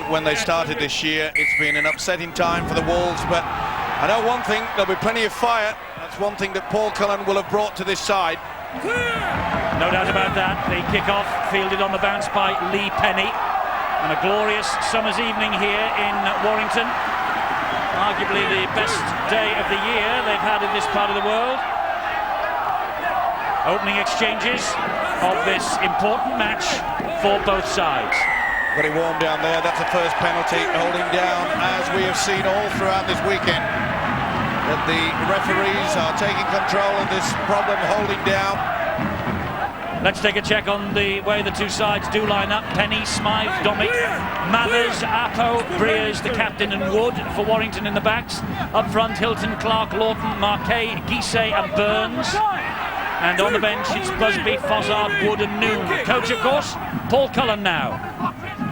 when they started this year. It's been an upsetting time for the Wolves, but I know one thing, there'll be plenty of fire. That's one thing that Paul Cullen will have brought to this side. No doubt about that. The kick-off fielded on the bounce by Lee Penny. And a glorious summer's evening here in Warrington. Arguably the best day of the year they've had in this part of the world. Opening exchanges of this important match for both sides. Very warm down there. That's the first penalty, holding down, as we have seen all throughout this weekend, that the referees are taking control of this problem, holding down. Let's take a check on the way the two sides do line up. Penny, Smythe, Domick, Mathers, Appo, Breers, the captain, and Wood for Warrington in the backs. Up front, Hilton, Clark, Lawton, Marquet, Guisset and Burns. And on the bench, it's Busby, Fozzard, Wood and Noon. Coach, of course, Paul Cullen now.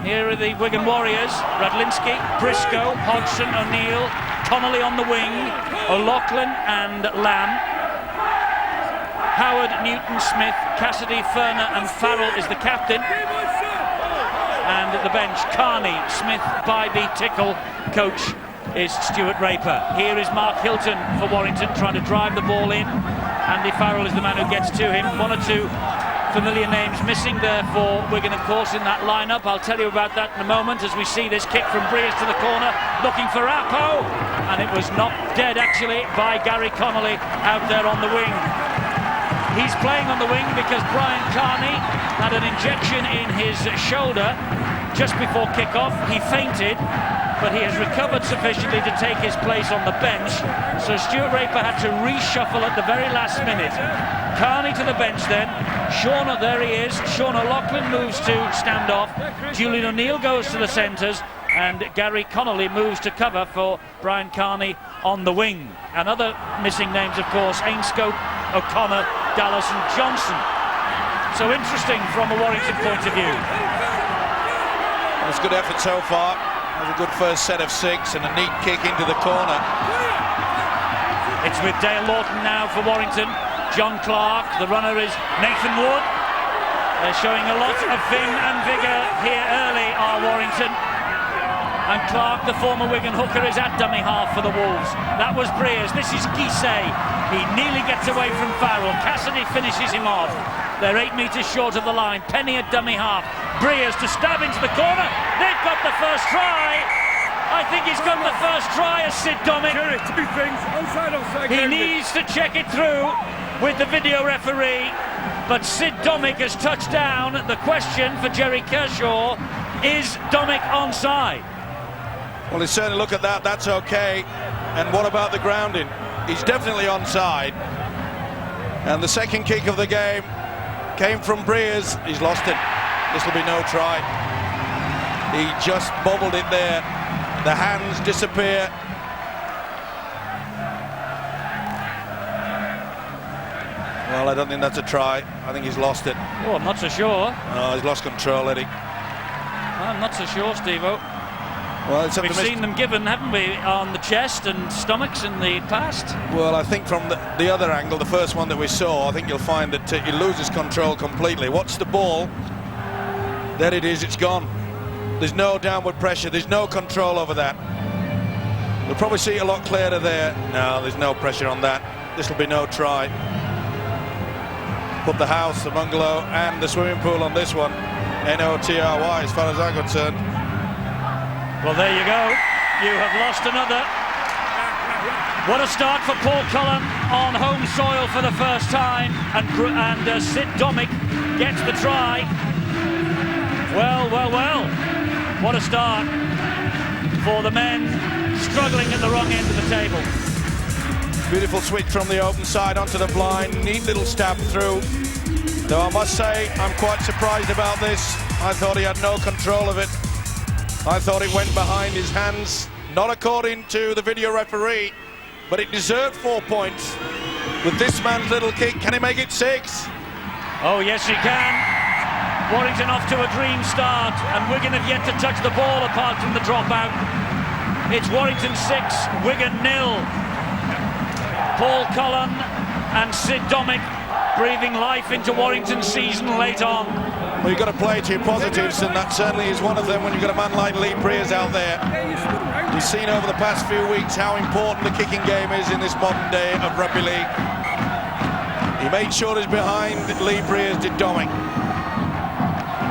Here are the Wigan Warriors: Radlinski, Briscoe, Hodgson, O'Neill, Connolly on the wing, O'Loughlin and Lamb. Howard, Newton, Smith, Cassidy, Ferner and Farrell is the captain. And at the bench, Carney, Smith, Bybee, Tickle. Coach is Stuart Raper. Here is Mark Hilton for Warrington, trying to drive the ball in. Andy Farrell is the man who gets to him. One or two familiar names missing there for Wigan, of course, in that lineup. I'll tell you about that in a moment as we see this kick from Breers to the corner, looking for Appo, and it was knocked dead actually by Gary Connolly out there on the wing. He's playing on the wing because Brian Carney had an injection in his shoulder just before kick-off. He fainted, but he has recovered sufficiently to take his place on the bench. So Stuart Raper had to reshuffle at the very last minute. Carney to the bench then. Sean, there he is. Sean O'Loughlin moves to stand off. Julian O'Neill goes to the centres. And Gary Connolly moves to cover for Brian Carney on the wing. And other missing names, of course, Ainscope, O'Connor, Dallas and Johnson. So interesting from a Warrington point of view. It's a good effort so far. It was a good first set of 6 and a neat kick into the corner. It's with Dale Lawton now for Warrington. John Clark, the runner is Nathan Wood. They're showing a lot of vim and vigour here early, are Warrington. And Clark, the former Wigan hooker, is at dummy half for the Wolves. That was Breers. This is Guisset. He nearly gets away from Farrell. Cassidy finishes him off. They're 8 metres short of the line. Penny at dummy half. Breers to stab into the corner. They've got the first try. I think he's got the first try as Sid Domick. Two things. Onside. He needs to check it through with the video referee. But Sid Domick has touched down. The question for Jerry Kershaw, is Domick onside? Well, he's certainly look at that. That's okay. And what about the grounding? He's definitely onside. And the second kick of the game came from Breers. He's lost it. This will be no try. He just bobbled it there. The hands disappear. Well, I don't think that's a try. I think he's lost it. Oh, I'm not so sure. Oh, he's lost control, Eddie. I'm not so sure, Steve-o. Well, it's We've seen them given, haven't we, on the chest and stomachs in the past? Well, I think from the other angle, the first one that we saw, I think you'll find that he loses control completely. Watch the ball. There it is, it's gone. There's no downward pressure, there's no control over that. You'll probably see it a lot clearer there. No, there's no pressure on that. This will be no try. Put the house, the bungalow and the swimming pool on this one. N-O-T-R-Y as far as I'm concerned. Well, there you go. You have lost another. What a start for Paul Cullen on home soil for the first time. And Sid Domick gets the try. Well. What a start for the men struggling at the wrong end of the table. Beautiful switch from the open side onto the blind. Neat little stab through. Though I must say, I'm quite surprised about this. I thought he had no control of it. I thought it went behind his hands, not according to the video referee, but it deserved 4 points. With this man's little kick, can he make it 6? Oh, yes, he can. Warrington off to a dream start, and Wigan have yet to touch the ball apart from the dropout. It's Warrington 6, Wigan 0. Paul Cullen and Sid Domick breathing life into Warrington's season late on. Well, you've got to play to your positives, and that certainly is one of them when you've got a man like Lee Breers out there. We've seen over the past few weeks how important the kicking game is in this modern day of rugby league. He made sure he's behind Lee Breers, did Dominic.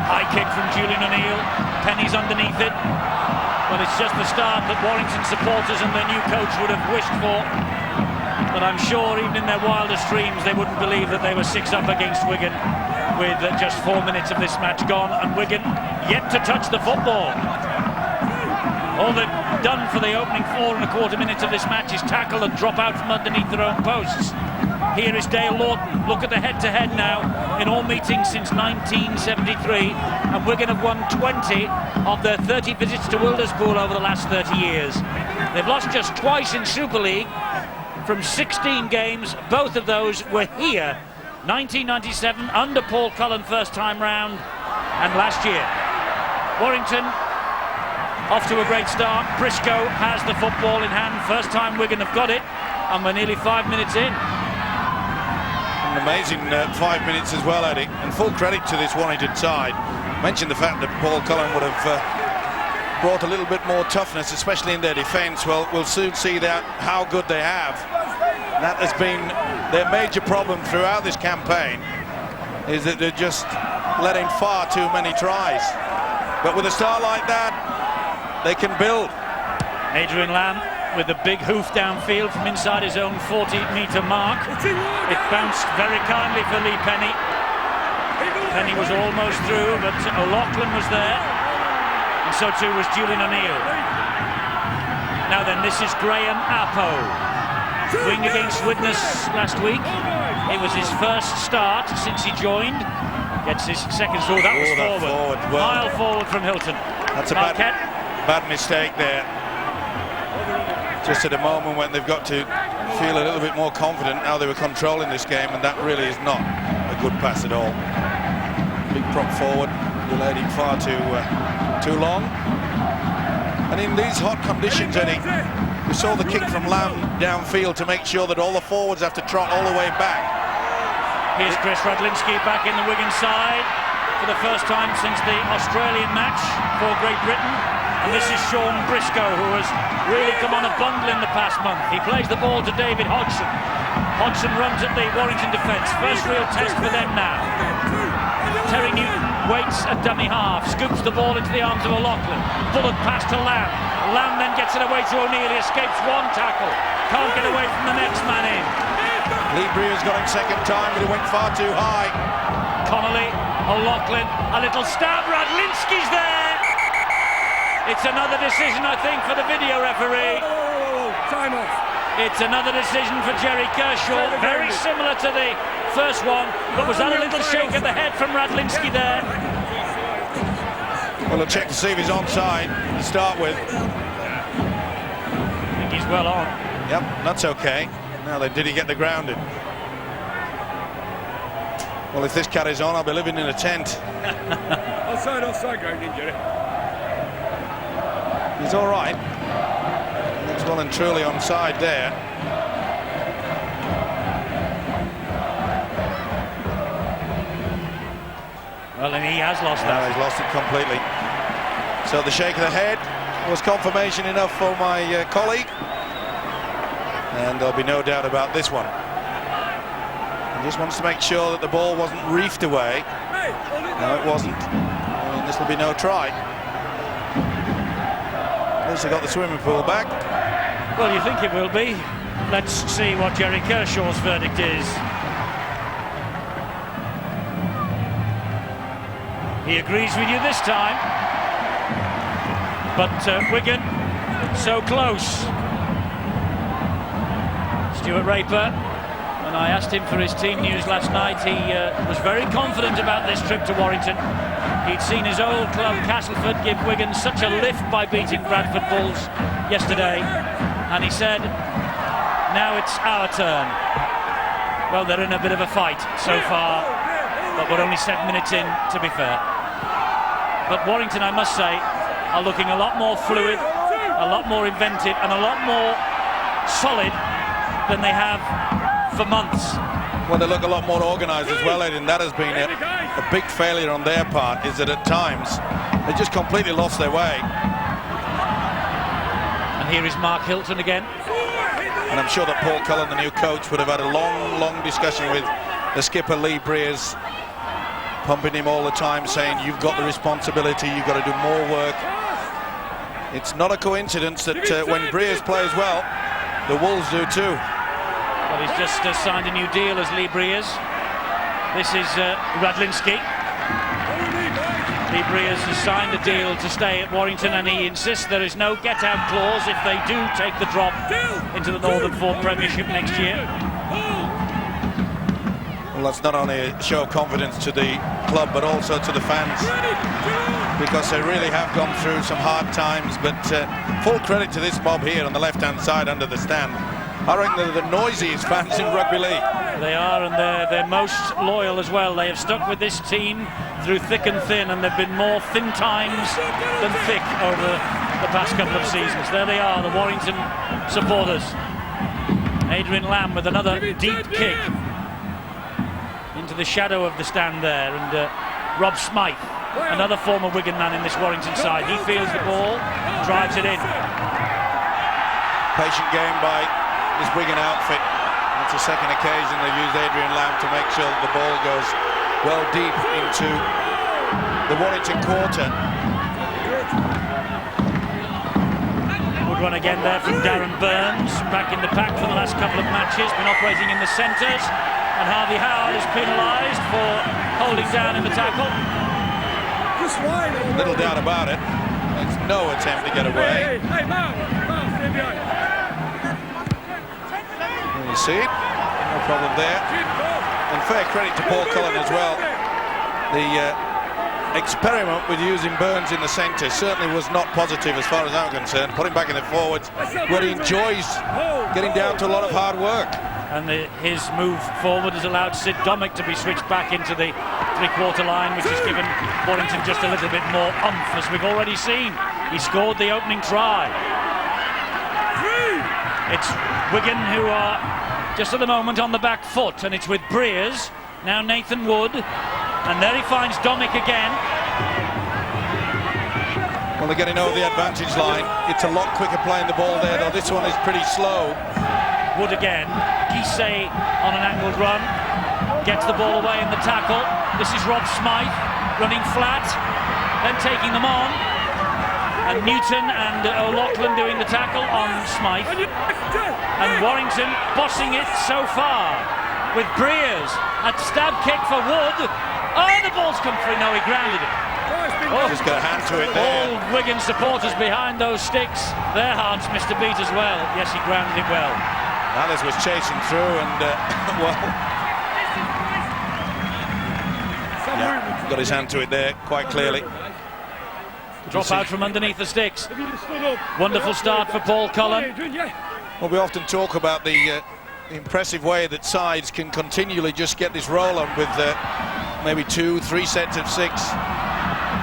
High kick from Julian O'Neill. Penny's underneath it. Well, it's just the start that Warrington supporters and their new coach would have wished for. But I'm sure even in their wildest dreams they wouldn't believe that they were 6 up against Wigan with just 4 minutes of this match gone, and Wigan yet to touch the football. All they've done for the opening 4.25 minutes of this match is tackle and drop out from underneath their own posts. Here is Dale Lawton. Look at the head-to-head now in all meetings since 1973, and Wigan have won 20 of their 30 visits to Wilderspool over the last 30 years. They've lost just twice in Super League from 16 games. Both of those were here. 1997 under Paul Cullen first time round, and last year. Warrington off to a great start. Briscoe has the football in hand. First time Wigan have got it, and we're nearly 5 minutes in. An amazing 5 minutes as well, Eddie, and full credit to this Warrington side. Mentioned the fact that Paul Cullen would have brought a little bit more toughness, especially in their defence. Well, we'll soon see that how good they have. That has been their major problem throughout this campaign, is that they're just letting far too many tries. But with a start like that, they can build. Adrian Lamb with the big hoof downfield from inside his own 40-metre mark. It bounced very kindly for Lee Penny. Penny was almost through, but O'Loughlin was there, and so too was Julian O'Neill. Now then, this is Graham Appo, wing against Widnes last week. It was his first start since he joined. Gets his second through. That was forward. Well, mile forward from Hilton. That's a bad mistake there. Just at a moment when they've got to feel a little bit more confident how they were controlling this game, and that really is not a good pass at all. Big prop forward, delayed him far too long. And in these hot conditions, Eddie, we saw the kick from Lamb downfield to make sure that all the forwards have to trot all the way back. Here's Chris Radlinski back in the Wigan side for the first time since the Australian match for Great Britain. And this is Sean Briscoe, who has really come on a bundle in the past month. He plays the ball to David Hodgson. Hodgson runs at the Warrington defence. First real test for them now. Terry Newton waits at dummy half, scoops the ball into the arms of O'Loughlin. Bullet pass to Lamb. Lamb then gets it away to O'Neill. He escapes one tackle. Can't get away from the next man in. Lee Breers got him second time, but he went far too high. Connolly, O'Loughlin, a little stab. Radlinski's there. It's another decision, I think, for the video referee. Time off. It's another decision for Jerry Kershaw, very similar to the first one, but was that a little shake of the head from Radlinski there? Well, we'll check to see if he's onside to start with. I think he's well on. Yep, that's okay. Now then, did he get the grounding? Well, if this carries on, I'll be living in a tent. Offside, going in, Jerry. He's all right. He's well and truly onside there. Well, and he has lost No, that. he's lost it completely. So the shake of the head was confirmation enough for my colleague. And there'll be no doubt about this one. He just wants to make sure that the ball wasn't reefed away. No, it wasn't. And this will be no try. At least they got the swimming pool back. Well, you think it will be. Let's see what Jerry Kershaw's verdict is. He agrees with you this time. But Wigan, so close. Stuart Raper, when I asked him for his team news last night, he was very confident about this trip to Warrington. He'd seen his old club Castleford give Wigan such a lift by beating Bradford Bulls yesterday, and he said, now it's our turn. Well, they're in a bit of a fight so far, but we're only 7 minutes in, to be fair. But Warrington, I must say, are looking a lot more fluid, a lot more inventive, and a lot more solid than they have for months. Well, they look a lot more organised as well, Ed, and that has been a big failure on their part is that at times they just completely lost their way. And here is Mark Hilton again. And I'm sure that Paul Cullen, the new coach, would have had a long discussion with the skipper Lee Breers, pumping him all the time, saying you've got the responsibility, you've got to do more work. It's not a coincidence that when Breers plays well, the Wolves do too. Well, he's just signed a new deal as Lee Breers. This is Radlinski. Lee Breers has signed a deal to stay at Warrington, and he insists there is no get-out clause if they do take the drop into the Northern Form Premiership next year. Well, that's not only a show of confidence to the club, but also to the fans, because they really have gone through some hard times. But full credit to this mob here on the left-hand side under the stand. I reckon they're the noisiest fans in rugby league. They are, and they're most loyal as well. They have stuck with this team through thick and thin, and they've been more thin times than thick over the past couple of seasons. There they are, the Warrington supporters. Adrian Lamb with another deep kick into the shadow of the stand there, and Rob Smythe, another former Wigan man in this Warrington side. He feels the ball, drives it in. Patient game by this Wigan outfit. It's the second occasion they've used Adrian Lamb to make sure that the ball goes well deep into the Warrington quarter. Good run again there from Darren Burns, back in the pack for the last couple of matches, been operating in the centres, and Harvey Howard is penalised for holding down in the tackle. Little doubt about it. It's no attempt to get away. Hey, Mark, stay behind. You see it? No problem there. And fair credit to Paul Cullen as well. The experiment with using Burns in the centre certainly was not positive as far as I'm concerned. Put him back in the forwards where he enjoys getting down to a lot of hard work. And his move forward has allowed Sid Domick to be switched back into the three-quarter line, which has given Warrington just a little bit more oomph, as we've already seen. He scored the opening try. It's Wigan who are just at the moment on the back foot, and it's with Breers, now Nathan Wood, and there he finds Domick again. Well, they're getting over the advantage line. It's a lot quicker playing the ball there, though this one is pretty slow. Wood again, Gissé on an angled run, gets the ball away in the tackle. This is Rob Smythe running flat, then taking them on, and Newton and O'Loughlin doing the tackle on Smythe, and Warrington bossing it so far with Breers. A stab kick for Wood. Oh, the ball's come free. No, he grounded it. Oh, just got a hand to it there. All Wigan supporters behind those sticks, their hearts missed a beat as well. Yes, he grounded it well. Alice was chasing through, and well, yeah, got his hand to it there quite clearly. Drop out from underneath the sticks. Wonderful start for Paul Cullen. Well, we often talk about the impressive way that sides can continually just get this roll on with maybe 2-3 sets of 6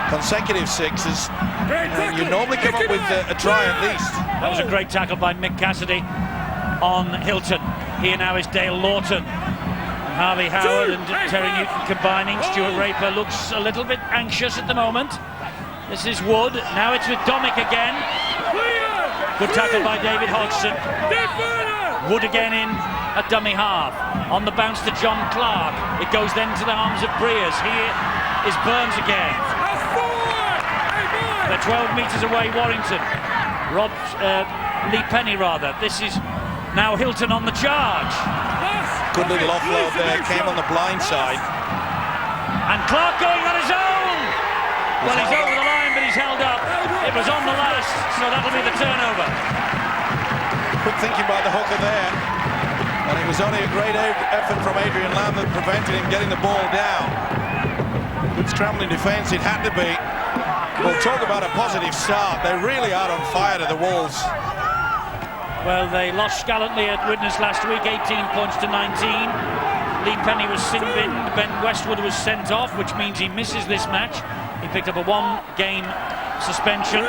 consecutive sixes, and you normally come up with a try at least. That was a great tackle by Mick Cassidy on Hilton. Here now is Dale Lawton. And Harvey Howard and Terry Newton combining. Stuart Raper looks a little bit anxious at the moment. This is Wood. Now it's with Domick again. Good tackle by David Hodgson. Wood again in at dummy half. On the bounce to John Clark. It goes then to the arms of Breers. Here is Burns again. They're 12 metres away, Warrington. Lee Penny rather. This is now Hilton on the charge. Good little offload there, came on the blind side. And Clark going on his own. Well, he's over the line, but he's held up. It was on the last, so that'll be the turnover. Quick thinking by the hooker there. And it was only a great effort from Adrian Lamb that prevented him getting the ball down. Good scrambling defence, it had to be. We'll talk about a positive start. They really are on fire to the Wolves. Well, they lost gallantly at Widnes last week, 18 points to 19. Lee Penny was sin-binned. Ben Westwood was sent off, which means he misses this match. He picked up a 1-game suspension.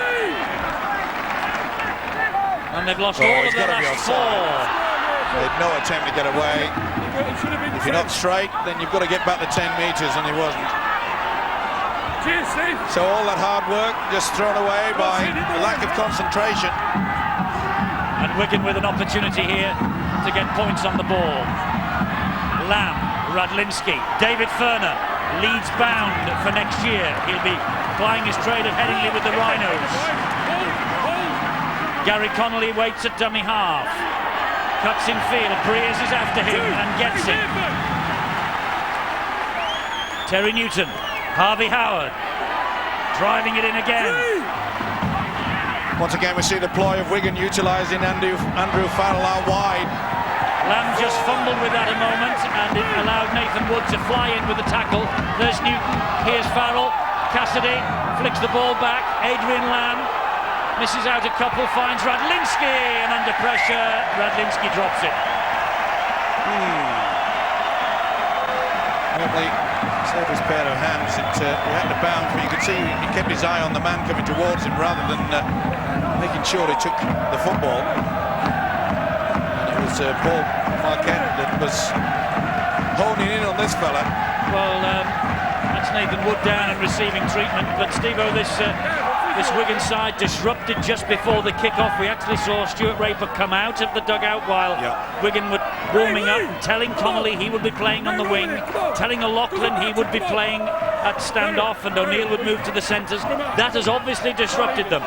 And they've lost all of their last 4. They had no attempt to get away. If you're not straight, then you've got to get back the 10 metres, and he wasn't. Cheers, Steve. So all that hard work just thrown away by the lack of concentration. And Wigan with an opportunity here to get points on the ball. Lamb, Radlinski, David Furner, Leeds bound for next year. He'll be plying his trade at Headingley with the Rhinos. Gary Connolly waits at dummy half. Cuts in field, Breers is after him and gets it. Terry Newton, Harvey Howard, driving it in again. Once again we see the ploy of Wigan utilising Andrew Farrell out wide. Lamb just fumbled with that a moment and it allowed Nathan Wood to fly in with the tackle. There's Newton, here's Farrell, Cassidy flicks the ball back, Adrian Lamb misses out a couple, finds Radlinski, and under pressure Radlinski drops it. Probably saved his pair of hands. He had to bound, but you could see he kept his eye on the man coming towards him rather than making sure he took the football. And it was Paul Marquette that was honing in on this fella. Well, that's Nathan Wood down and receiving treatment, but Steve-O, this Wigan side disrupted just before the kick-off. We actually saw Stuart Raper come out of the dugout while Wigan were warming up, and telling Connolly he would be playing on the wing, telling O'Loughlin he would be playing at standoff, and O'Neill would move to the centres. That has obviously disrupted them.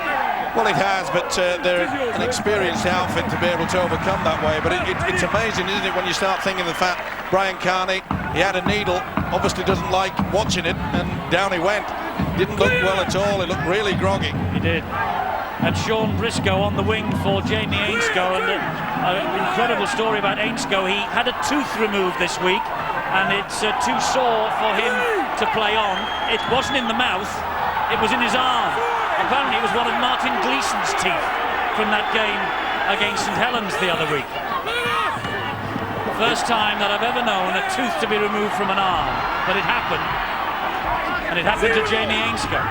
Well, it has, but they're an experienced outfit to be able to overcome that way. But it's amazing, isn't it, when you start thinking the fact Brian Carney, he had a needle, obviously doesn't like watching it, and down he went. Didn't look well at all, he looked really groggy. He did. And Sean Briscoe on the wing for Jamie Ainscough, and an incredible story about Ainscough. He had a tooth removed this week, and it's too sore for him to play on. It wasn't in the mouth, it was in his arm. Apparently it was one of Martin Gleeson's teeth from that game against St Helens the other week. First time that I've ever known a tooth to be removed from an arm, but it happened. And it happened to Jamie Ainscough.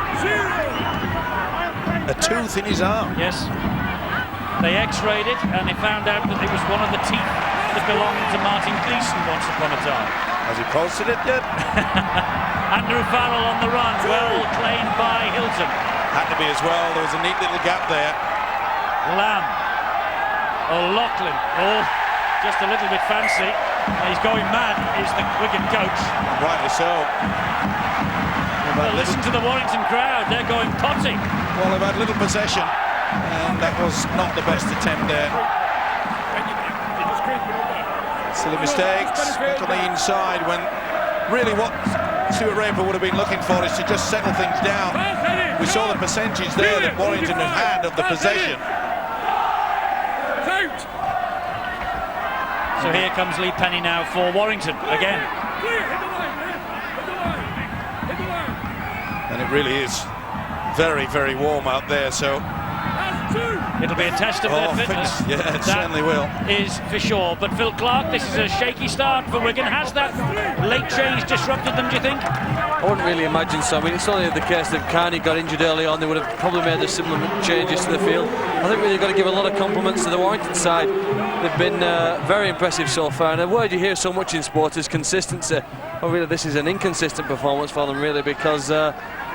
A tooth in his arm? Yes. They x-rayed it and they found out that it was one of the teeth that belonged to Martin Gleeson once upon a time. Has he posted it yet? Andrew Farrell on the run, well claimed by Hilton. Had to be as well, there was a neat little gap there. Lamb. O'Loughlin. Oh, just a little bit fancy. He's going mad, is the Wigan coach. Rightly so. Well, listen to the Warrington crowd, they're going potty. Well, they've had little possession, and that was not the best attempt there. Silly mistakes, back on the inside, when really what Stuart Raper would have been looking for is to just settle things down. We saw the percentage there that Warrington had of the possession. So here comes Lee Penny now for Warrington again. And it really is very, very warm out there, so it'll be a test of their fitness. Yeah, it certainly will. Is for sure. But Phil Clark, this is a shaky start for Wigan. Has that late change disrupted them, do you think? I wouldn't really imagine so. I mean, it's only the case that Carney got injured early on. They would have probably made the similar changes to the field. I think we've got to give a lot of compliments to the Warrington side. They've been very impressive so far. And a word you hear so much in sport is consistency. Well, really, this is an inconsistent performance for them, really, because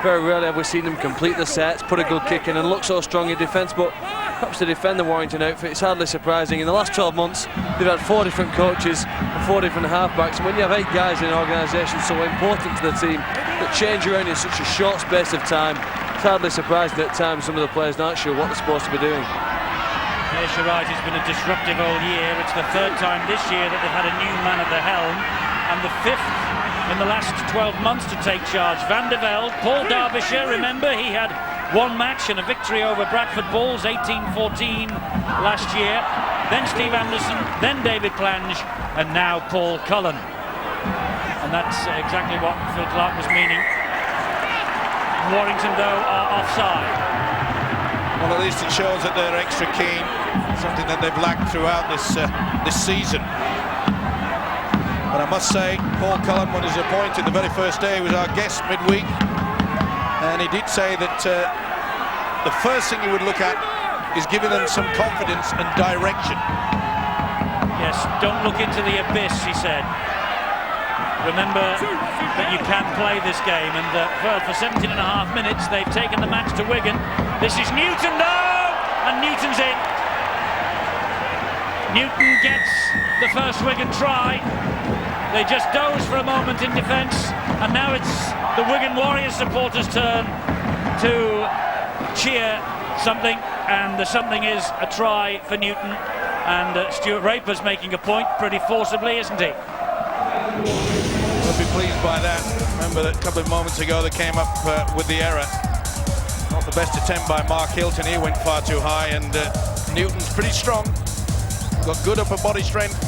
very rarely have we seen them complete the sets, put a good kick in and look so strong in defence. But perhaps to defend the Warrington outfit, it's hardly surprising. In the last 12 months, they've had 4 different coaches and 4 different halfbacks. And when you have 8 guys in an organisation so important to the team that change around in such a short space of time, it's hardly surprising at times some of the players aren't sure what they're supposed to be doing. Yeah, Sharaj has been a disruptive all year. It's the 3rd time this year that they've had a new man at the helm, and the 5th in the last 12 months to take charge. Van der Velde, Paul Derbyshire, remember he had 1 match and a victory over Bradford Bulls 18-14 last year. Then Steve Anderson, then David Plange, and now Paul Cullen. And that's exactly what Phil Clark was meaning. Warrington, though, are offside. Well, at least it shows that they're extra keen, something that they've lacked throughout this season. But I must say, Paul Cullen, when he was appointed the very first day, was our guest midweek, and he did say that the first thing he would look at is giving them some confidence and direction. Yes, don't look into the abyss, he said. Remember that you can play this game, and for 17 and a half minutes they've taken the match to Wigan. This is Newton, though, and Newton's in. Newton gets the first Wigan try. They just doze for a moment in defence, and now it's the Wigan Warriors supporters' turn to cheer something, and the something is a try for Newton, and Stuart Raper's making a point pretty forcibly, isn't he? We'll be pleased by that. Remember that a couple of moments ago they came up with the error. Not the best attempt by Mark Hilton. He went far too high, and Newton's pretty strong. Got good upper body strength.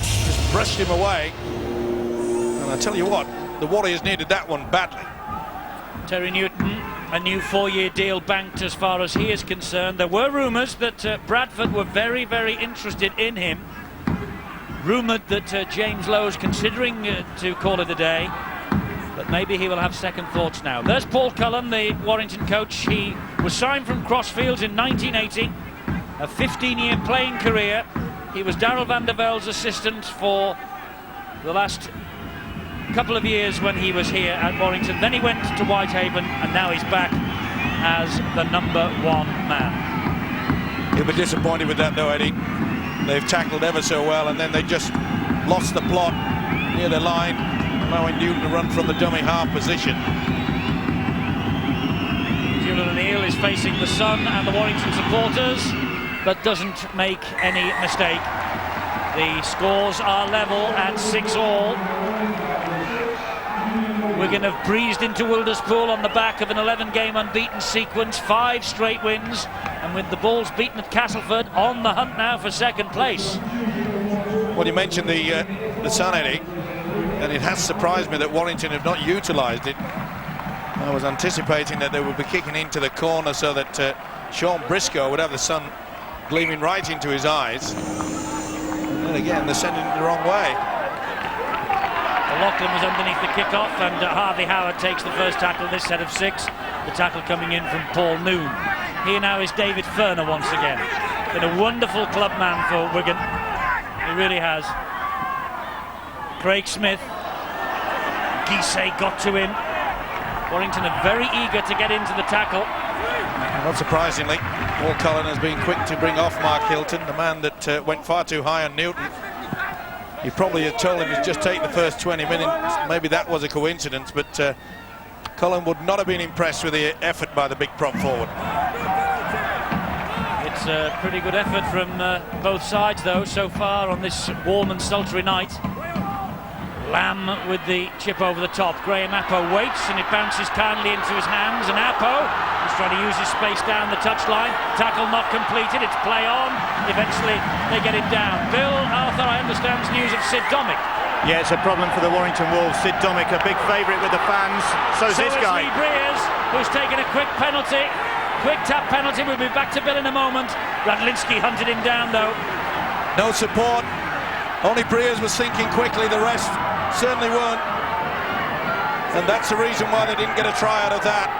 Just brushed him away. And I tell you what, the Warriors needed that one badly. Terry Newton, a new 4-year deal banked as far as he is concerned. There were rumours that Bradford were very, very interested in him. Rumoured that James Lowe's considering to call it a day, but maybe he will have second thoughts now. There's Paul Cullen, the Warrington coach. He was signed from Crossfields in 1980, a 15-year playing career. He was Darrell van der Velde's assistant for the last couple of years when he was here at Warrington. Then he went to Whitehaven, and now he's back as the #1 man. He'll be disappointed with that, though, Eddie. They've tackled ever so well, and then they just lost the plot near the line, allowing Newton to run from the dummy half position. Julian O'Neill is facing the sun and the Warrington supporters, but doesn't make any mistake. The scores are level at 6-all. Wigan have breezed into Wilderspool on the back of an 11-game unbeaten sequence, 5 straight wins, and with the Bulls beaten at Castleford, on the hunt now for second place. Well, you mentioned the sun, Eddie, and it has surprised me that Warrington have not utilised it. I was anticipating that they would be kicking into the corner so that Sean Briscoe would have the sun gleaming right into his eyes. And again, they're sending it the wrong way. Lachlan was underneath the kick-off, and Harvey Howard takes the first tackle, this set of 6. The tackle coming in from Paul Noon. Here now is David Ferner once again. Been a wonderful club man for Wigan. He really has. Craig Smith. Guisset got to him. Warrington are very eager to get into the tackle. Not surprisingly, Paul Cullen has been quick to bring off Mark Hilton, the man that went far too high on Newton. He probably had told him to just take the first 20 minutes. Maybe that was a coincidence, but Cullen would not have been impressed with the effort by the big prop forward. It's a pretty good effort from both sides, though, so far on this warm and sultry night. Lamb with the chip over the top. Graham Appo waits, and it bounces kindly into his hands, and Appo is trying to use his space down the touchline. Tackle not completed, it's play on. Eventually they get it down. Bill Arthur, I understand, news of Sid Domick. Yeah, it's a problem for the Warrington Wolves. Sid Domick, a big favourite with the fans. So's this guy. Lee Breers, who's taken a quick penalty. Quick tap penalty. We'll be back to Bill in a moment. Radlinski hunted him down, though. No support. Only Breers was thinking quickly. The rest certainly weren't. And that's the reason why they didn't get a try out of that.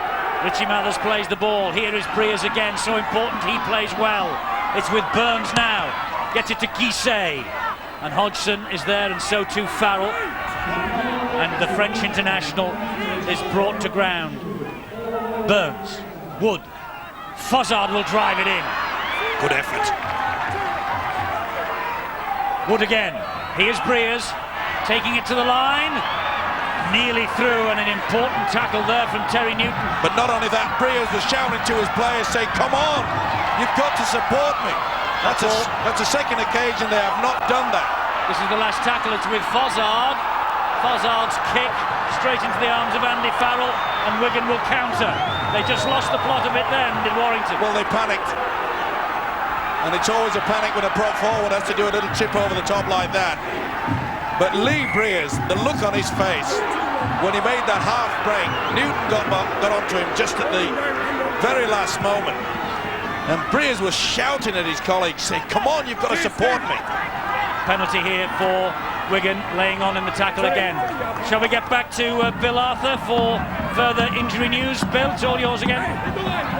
Richie Mathers plays the ball. Here is Breers again. So important he plays well. It's with Burns now. Gets it to Guisset. And Hodgson is there, and so too Farrell. And the French international is brought to ground. Burns. Wood. Fozzard will drive it in. Good effort. Wood again. Here's Breers. Taking it to the line. Nearly through, and an important tackle there from Terry Newton. But not only that, Breers was shouting to his players saying, come on, you've got to support me. That's a second occasion they have not done that. This is the last tackle. It's with Fozzard. Fozzard's kick straight into the arms of Andy Farrell, and Wigan will counter. They just lost the plot of it then, did Warrington. Well, they panicked. And it's always a panic when a prop forward has to do a little chip over the top like that. But Lee Breers, the look on his face when he made that half break, Newton got onto him just at the very last moment. And Breers was shouting at his colleagues, saying, come on, you've got to support me. Penalty here for Wigan laying on in the tackle again. Shall we get back to Bill Arthur for further injury news? Bill, it's all yours again.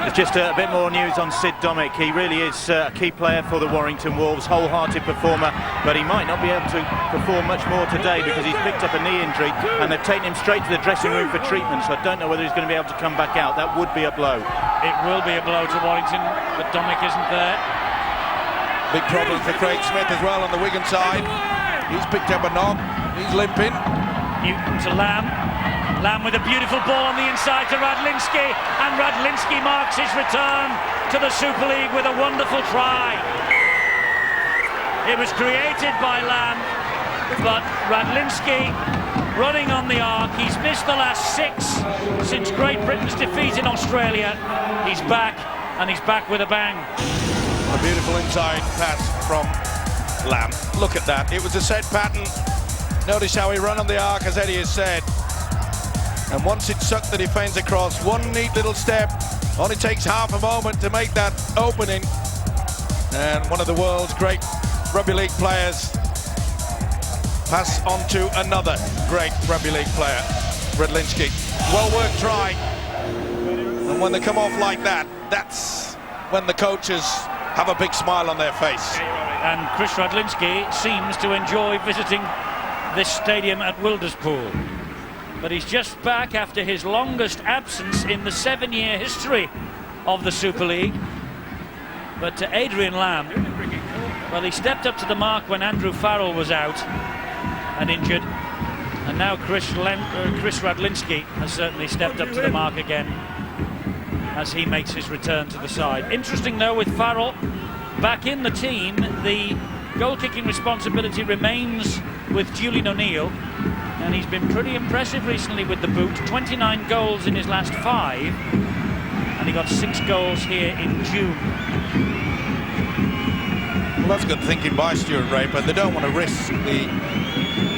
There's just a bit more news on Sid Domick. He really is a key player for the Warrington Wolves, wholehearted performer, but he might not be able to perform much more today because he's picked up a knee injury and they've taken him straight to the dressing room for treatment, so I don't know whether he's going to be able to come back out. That would be a blow. It will be a blow to Warrington, but Domick isn't there. Big problem for Craig Smith as well on the Wigan side. He's picked up a knock, he's limping. Newton to Lamb. Lamb with a beautiful ball on the inside to Radlinski, and Radlinski marks his return to the Super League with a wonderful try. It was created by Lamb, but Radlinski running on the arc. He's missed the last 6 since Great Britain's defeat in Australia. He's back, and he's back with a bang. A beautiful inside pass from Lamb. Look at that. It was a set pattern. Notice how he ran on the arc, as Eddie has said. And once it sucked the defence across, one neat little step. Only takes half a moment to make that opening. And one of the world's great rugby league players pass on to another great rugby league player, Radlinski. Well-worked try. And when they come off like that, that's when the coaches have a big smile on their face. And Chris Radlinski seems to enjoy visiting this stadium at Wilderspool. But he's just back after his longest absence in the 7-year history of the Super League. But to Adrian Lamb, well, he stepped up to the mark when Andrew Farrell was out and injured. And now Chris Radlinski has certainly stepped up to the mark again as he makes his return to the side. Interesting though, with Farrell back in the team, the goal-kicking responsibility remains with Julian O'Neill, and he's been pretty impressive recently with the boot. 29 goals in his last 5, and he got 6 goals here in June. Well, that's good thinking by Stuart Raper. They don't want to risk the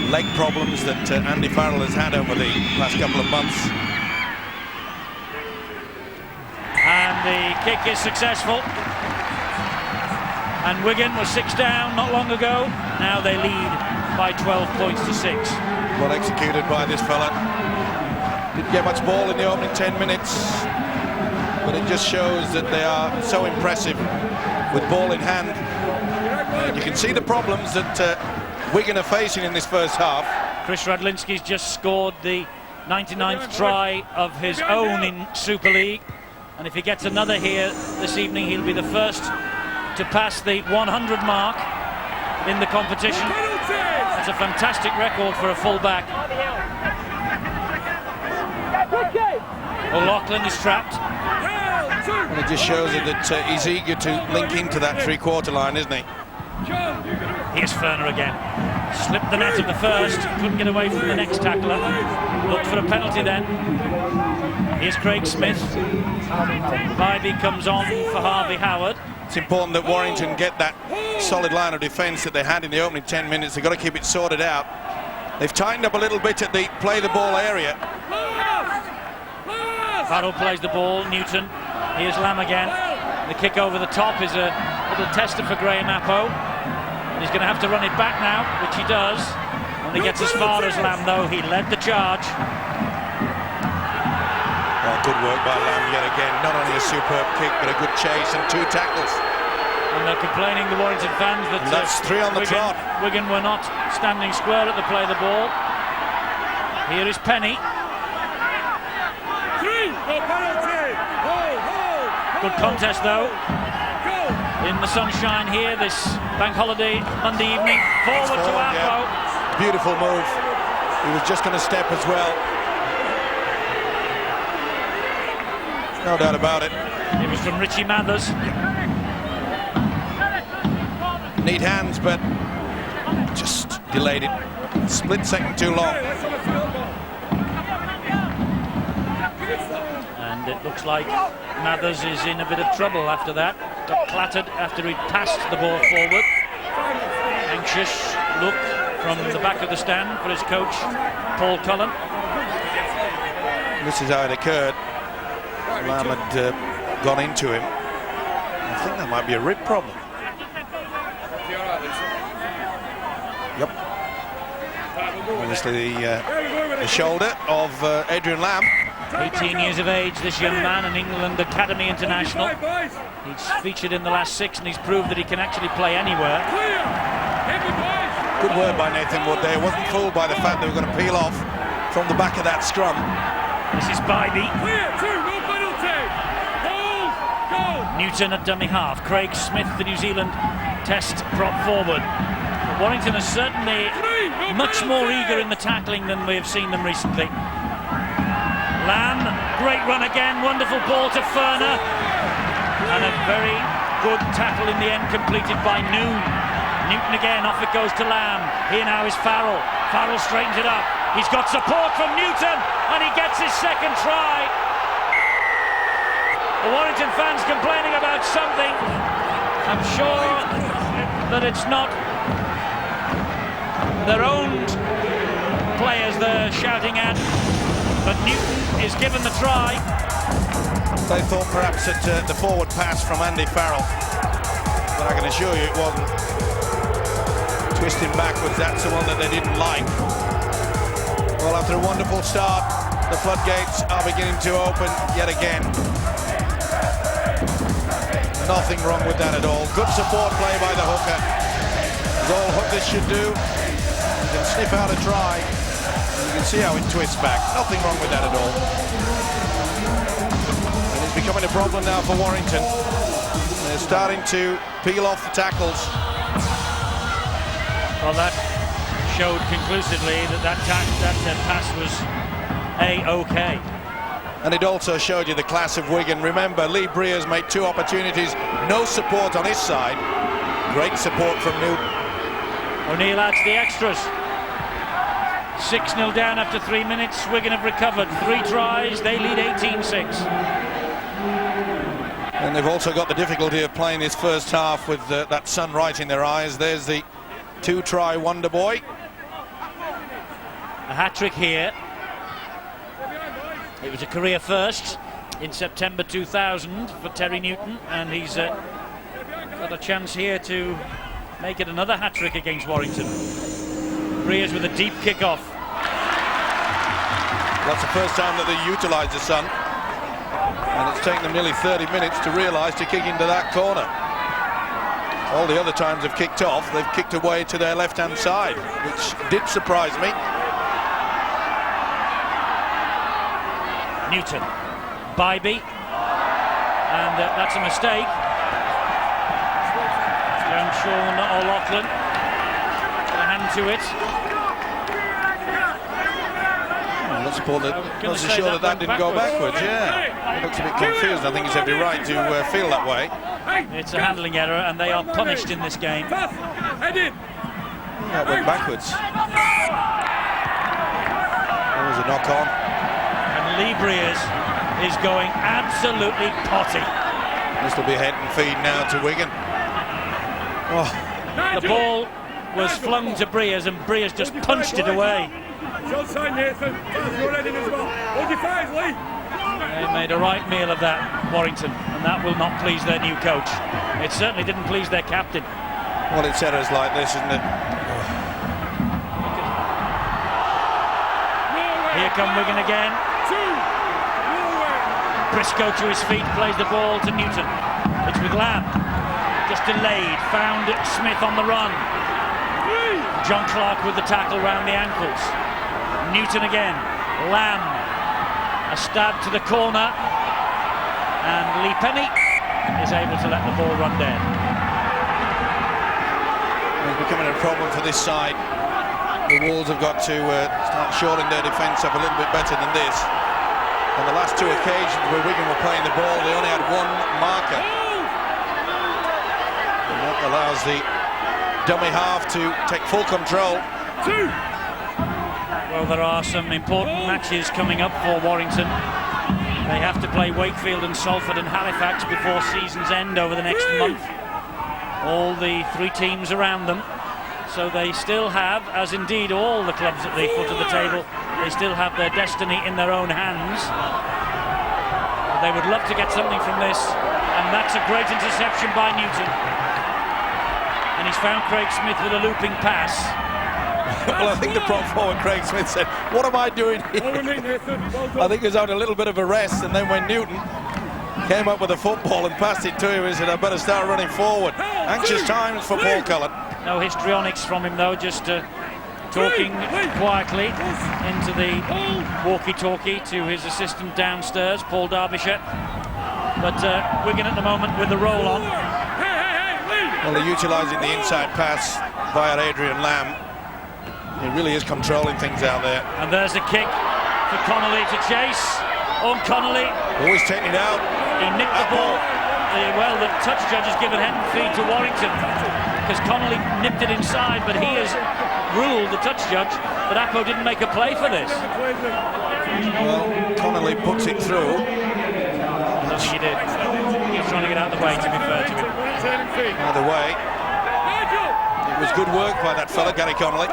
leg problems that Andy Farrell has had over the last couple of months. And the kick is successful. And Wigan was 6 down not long ago. Now they lead by 12 points to 6. Well executed by this fella. Didn't get much ball in the opening 10 minutes, but it just shows that they are so impressive with ball in hand. And you can see the problems that Wigan are facing in this first half. Chris Radlinski's just scored the 99th try of his own in Super League, and if he gets another here this evening, he'll be the first to pass the 100 mark in the competition. That's a fantastic record for a full-back. O'Loughlin is trapped. And it just shows that he's eager to link into that three-quarter line, isn't he? Here's Ferner again. Slipped the net of the first, couldn't get away from the next tackler. Looked for a penalty then. Here's Craig Smith. Bybee comes on for Harvey Howard. It's important that Warrington get that solid line of defence that they had in the opening 10 minutes. They've got to keep it sorted out. They've tightened up a little bit at the play-the-ball area. Farrell plays the ball, Newton. Here's Lamb again. The kick over the top is a little tester for Graham Appo. And he's going to have to run it back now, which he does. When he gets as far as Lamb, though, he led the charge. Well, good work by Lamb yet again. Not only a superb kick, but a good chase and 2 tackles. And they're complaining, the Warrington fans, that that's 3 on the trot. Wigan were not standing square at the play the ball. Here is Penny. Good contest though. In the sunshine here this bank holiday Monday evening. Forward to Appo. Yeah. Beautiful move. He was just going to step as well. No doubt about it. It was from Richie Mathers. Neat hands, but just delayed it. Split second too long. And it looks like Mathers is in a bit of trouble after that. Got clattered after he passed the ball forward. Anxious look from the back of the stand for his coach, Paul Cullen. This is how it occurred. Lamb had gone into him. I think that might be a rib problem. Yep. Obviously the shoulder of Adrian Lamb. 18 years of age, this young man, an England Academy international. He's featured in the last 6 and he's proved that he can actually play anywhere. Good word by Nathan Wood there. Wasn't fooled by the fact they were going to peel off from the back of that scrum. This is Bybee. Clear, 2, no penalty. Hold, goal. Newton at dummy half. Craig Smith, the New Zealand test prop forward. Warrington is certainly much more eager in the tackling than we have seen them recently. Lamb, great run again, wonderful ball to Furner. And a very good tackle in the end completed by Noon. Newton again, off it goes to Lamb. Here now is Farrell. Farrell straightens it up. He's got support from Newton and he gets his second try. The Warrington fans complaining about something. I'm sure that it's not their own players they're shouting at, but Newton is given the try. They thought perhaps that the forward pass from Andy Farrell, but I can assure you it wasn't. Twisting backwards, that's the one that they didn't like. Well, after a wonderful start, the floodgates are beginning to open yet again. Nothing wrong with that at all. Good support play by the hooker. As all hookers should do. You can sniff out a try. You can see how it twists back. Nothing wrong with that at all. And it's becoming a problem now for Warrington. They're starting to peel off the tackles. Well, that showed conclusively that pass was A-OK. And it also showed you the class of Wigan. Remember, Lee Breers made 2 opportunities, no support on his side. Great support from Newton. O'Neill adds the extras. 6-0 down after 3 minutes. Wigan have recovered 3 tries. They lead 18-6. And they've also got the difficulty of playing this first half with that sun right in their eyes. There's the 2-try wonder boy. A hat-trick here. It was a career first in September 2000 for Terry Newton, and he's got a chance here to make it another hat-trick against Warrington. Breers with a deep kick-off. That's the first time that they utilised the sun, and it's taken them nearly 30 minutes to realise to kick into that corner. All the other times they've kicked off, they've kicked away to their left-hand side, which did surprise me. Newton, Bybee, and that's a mistake. Young Sean O'Loughlin, got a hand to it. Let's support that. Let's ensure that didn't go backwards. Yeah, he looks a bit confused. I think he's every right to feel that way. It's a handling error, and they are punished in this game. That went backwards. There was a knock on. Lee Breers is going absolutely potty. This will be head and feed now to Wigan. Oh. The ball was flung to Breers and Breers just punched it away. They made a right meal of that, Warrington, and that will not please their new coach. It certainly didn't please their captain. Well, it's errors like this, isn't it? Here come Wigan again. Briscoe to his feet, plays the ball to Newton. It's with Lamb, just delayed, found Smith on the run. John Clark with the tackle round the ankles. Newton again, Lamb, a stab to the corner, and Lee Penny is able to let the ball run dead. It's becoming a problem for this side. The Wolves have got to start shoring their defence up a little bit better than this. On the last 2 occasions where Wigan were playing the ball, they only had 1 marker. And that allows the dummy half to take full control. Well, there are some important matches coming up for Warrington. They have to play Wakefield and Salford and Halifax before season's end over the next month. All the 3 teams around them. So they still have, as indeed all the clubs at the foot of the table, they still have their destiny in their own hands. But they would love to get something from this, and that's a great interception by Newton. And he's found Craig Smith with a looping pass. Well, I think the prop forward, Craig Smith, said, what am I doing here? I think he was out a little bit of a rest, and then when Newton came up with a football and passed it to him, he said, I better start running forward. Anxious times for Paul Cullen. No histrionics from him, though, just talking quietly into the walkie-talkie to his assistant downstairs, Paul Derbyshire. But Wigan at the moment with the roll on. Well, they're utilising the inside pass via Adrian Lamb. He really is controlling things out there. And there's a kick for Connolly to chase. On Connolly. Always taking it out. He nicked the ball. Well, the touch judge has given hand feed to Warrington because Connolly nipped it inside, but he has ruled, the touch judge, that Appo didn't make a play for this. Well, Connolly puts it through. I don't think he did. He was trying to get out of the way, to be fair to him. Either way, it was good work by that fella, Gary Connolly.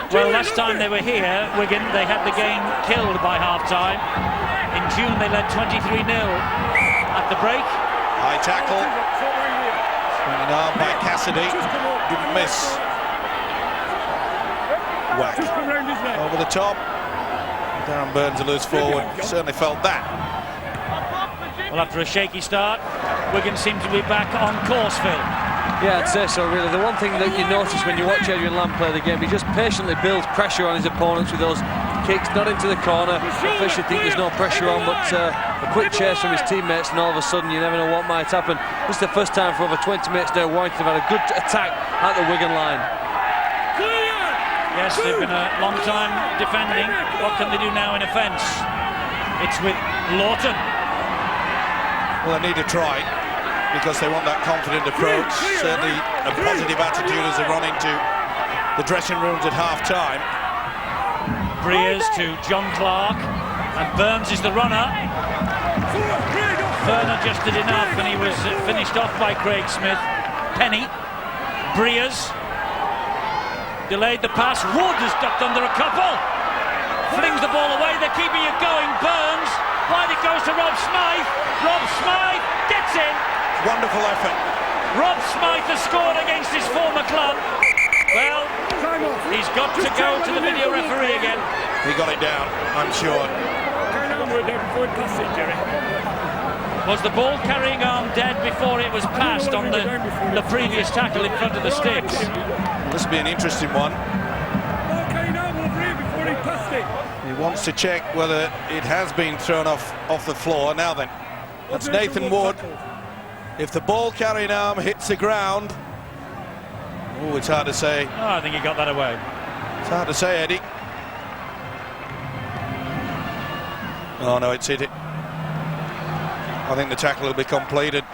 Well, last time they were here, Wigan, they had the game killed by half-time. In June, they led 23-0 at the break. High tackle. Swinging arm by Cassidy. Didn't miss. Whack. Over the top. Darren Burns a loose forward. Certainly felt that. Well, after a shaky start, Wigan seemed to be back on course, Phil. Yeah, I'd say so, really. The one thing that you notice when you watch Adrian Lamb play the game, he just patiently builds pressure on his opponents with those kicks, not into the corner. Officially think there's no pressure on, but a quick chase from his teammates, and all of a sudden you never know what might happen. This is the first time for over 20 minutes now Warrington have had a good attack at the Wigan line. Yes, they've been a long time defending. What can they do now in offence? It's with Lawton. Well, they need to try, because they want that confident approach, certainly a positive attitude as they run into the dressing rooms at half-time. Breers to John Clark, and Burns is the runner. Ferner just did enough, and he was finished off by Craig Smith. Penny, Breers, delayed the pass. Wood has ducked under a couple. Flings the ball away, they're keeping it going. Burns, wide it goes to Rob Smythe. Rob Smythe gets in. Wonderful effort. Rob Smythe has scored against his former club. Well, he's got to go to the video referee again. He got it down, I'm sure. Was the ball carrying arm dead before it was passed on the previous tackle in front of the sticks? Well, this will be an interesting one. He wants to check whether it has been thrown off the floor. Now then, that's Nathan Wood. If the ball carrying arm hits the ground, oh, it's hard to say. Oh, I think he got that away. It's hard to say, Eddie. Oh no, it's hit it. I think the tackle will be completed.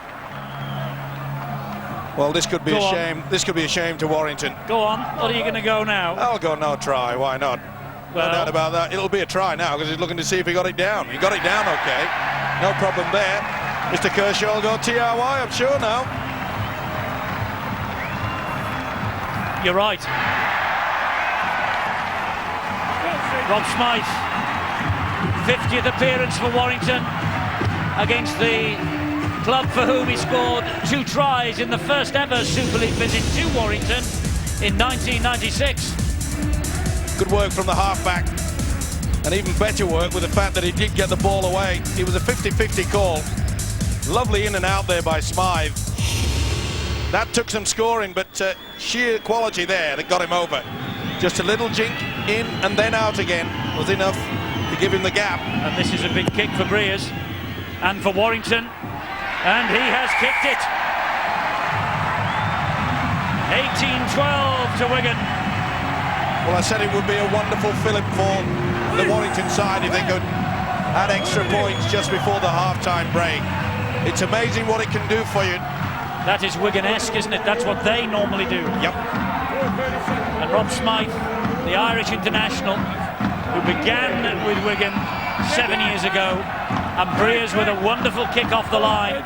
Well, this could be a shame. This could be a shame to Warrington. Go on. What are you going to go now? I'll go no try. Why not? Well, no doubt about that. It'll be a try now because he's looking to see if he got it down. He got it down, okay. No problem there. Mr. Kershaw will go TRY, I'm sure now. You're right. Rob Smythe, 50th appearance for Warrington against the club for whom he scored 2 tries in the first ever Super League visit to Warrington in 1996. Good work from the halfback, and even better work with the fact that he did get the ball away. It was a 50-50 call. Lovely in and out there by Smythe. That took some scoring, but sheer quality there that got him over. Just a little jink in and then out again was enough to give him the gap. And this is a big kick for Breers and for Warrington, and he has kicked it. 18-12 to Wigan. Well, I said it would be a wonderful fillip for the Warrington side if they could add extra points just before the half-time break. It's amazing what it can do for you. That is Wigan-esque, isn't it? That's what they normally do. Yep. And Rob Smythe, the Irish international, who began with Wigan 7 years ago, and Breers with a wonderful kick off the line.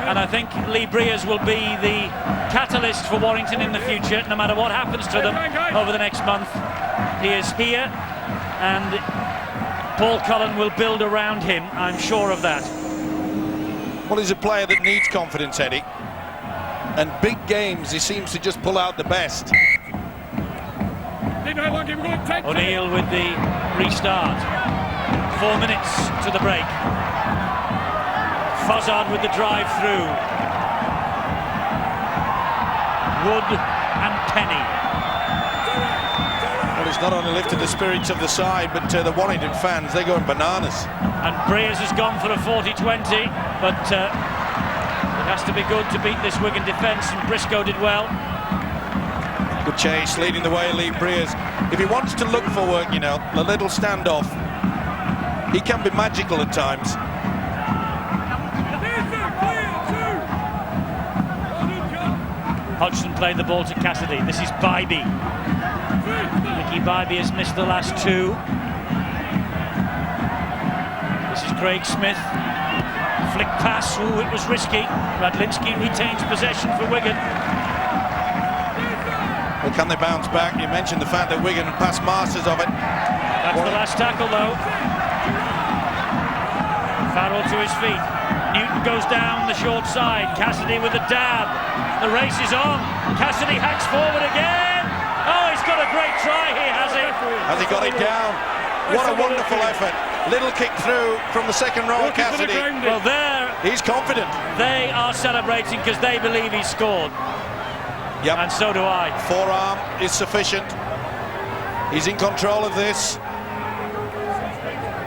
And I think Lee Breers will be the catalyst for Warrington in the future, no matter what happens to them over the next month. He is here, and Paul Cullen will build around him, I'm sure of that. Well, he's a player that needs confidence, Eddie. And big games, he seems to just pull out the best. O'Neill with the restart. 4 minutes to the break. Fozzard with the drive through. Wood and Penny. Well, he's not only lifted the spirits of the side, but the Warrington fans, they're going bananas. And Breers has gone for a 40-20, but it has to be good to beat this Wigan defence, and Briscoe did well. Good chase, leading the way, Lee Breers. If he wants to look for work, you know, a little standoff, he can be magical at times. Hodgson played the ball to Cassidy. This is Bybee. Mickey Bybee has missed the last two. This is Craig Smith. Flick pass. Ooh, it was risky. Radlinski retains possession for Wigan. Well, can they bounce back? You mentioned the fact that Wigan are past masters of it. That's the last tackle, though. Farrell to his feet. Newton goes down the short side. Cassidy with a dab. The race is on. Cassidy hacks forward again. Oh, he's got a great try here, has he? Has he got it down? What a wonderful effort. Little kick through from the second row of Cassidy. Well, there He's confident. they are celebrating because they believe he scored. Yep. And so do I. Forearm is sufficient. He's in control of this.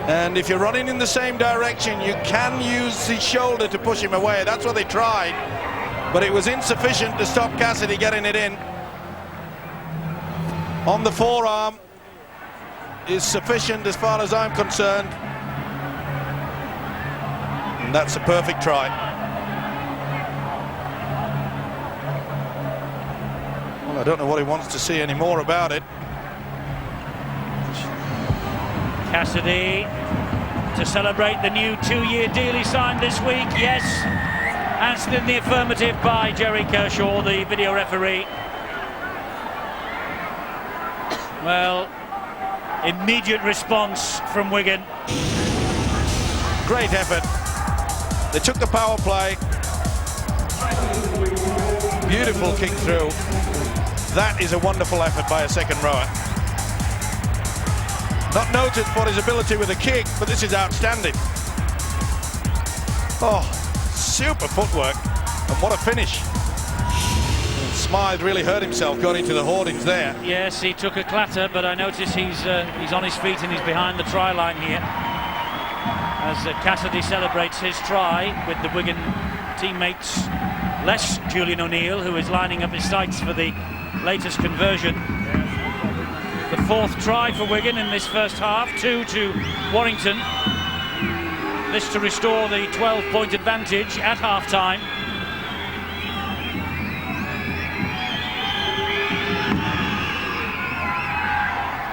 And if you're running in the same direction, you can use his shoulder to push him away. That's what they tried. But it was insufficient to stop Cassidy getting it in. On the forearm is sufficient as far as I'm concerned. And that's a perfect try. Well, I don't know what he wants to see any more about it. Cassidy to celebrate the new 2-year deal he signed this week. Yes, answered in the affirmative by Jerry Kershaw, the video referee. Well, immediate response from Wigan. Great effort. They took the power play. Beautiful kick through. That is a wonderful effort by a second rower. Not noted for his ability with a kick, but this is outstanding. Oh, super footwork, and what a finish. Smythe really hurt himself going into the hoardings there. Yes, he took a clatter, but I notice he's on his feet and he's behind the try line here. As Cassidy celebrates his try with the Wigan teammates, less Julian O'Neill, who is lining up his sights for the latest conversion. The fourth try for Wigan in this first half, 2 to Warrington. This to restore the 12-point advantage at half-time.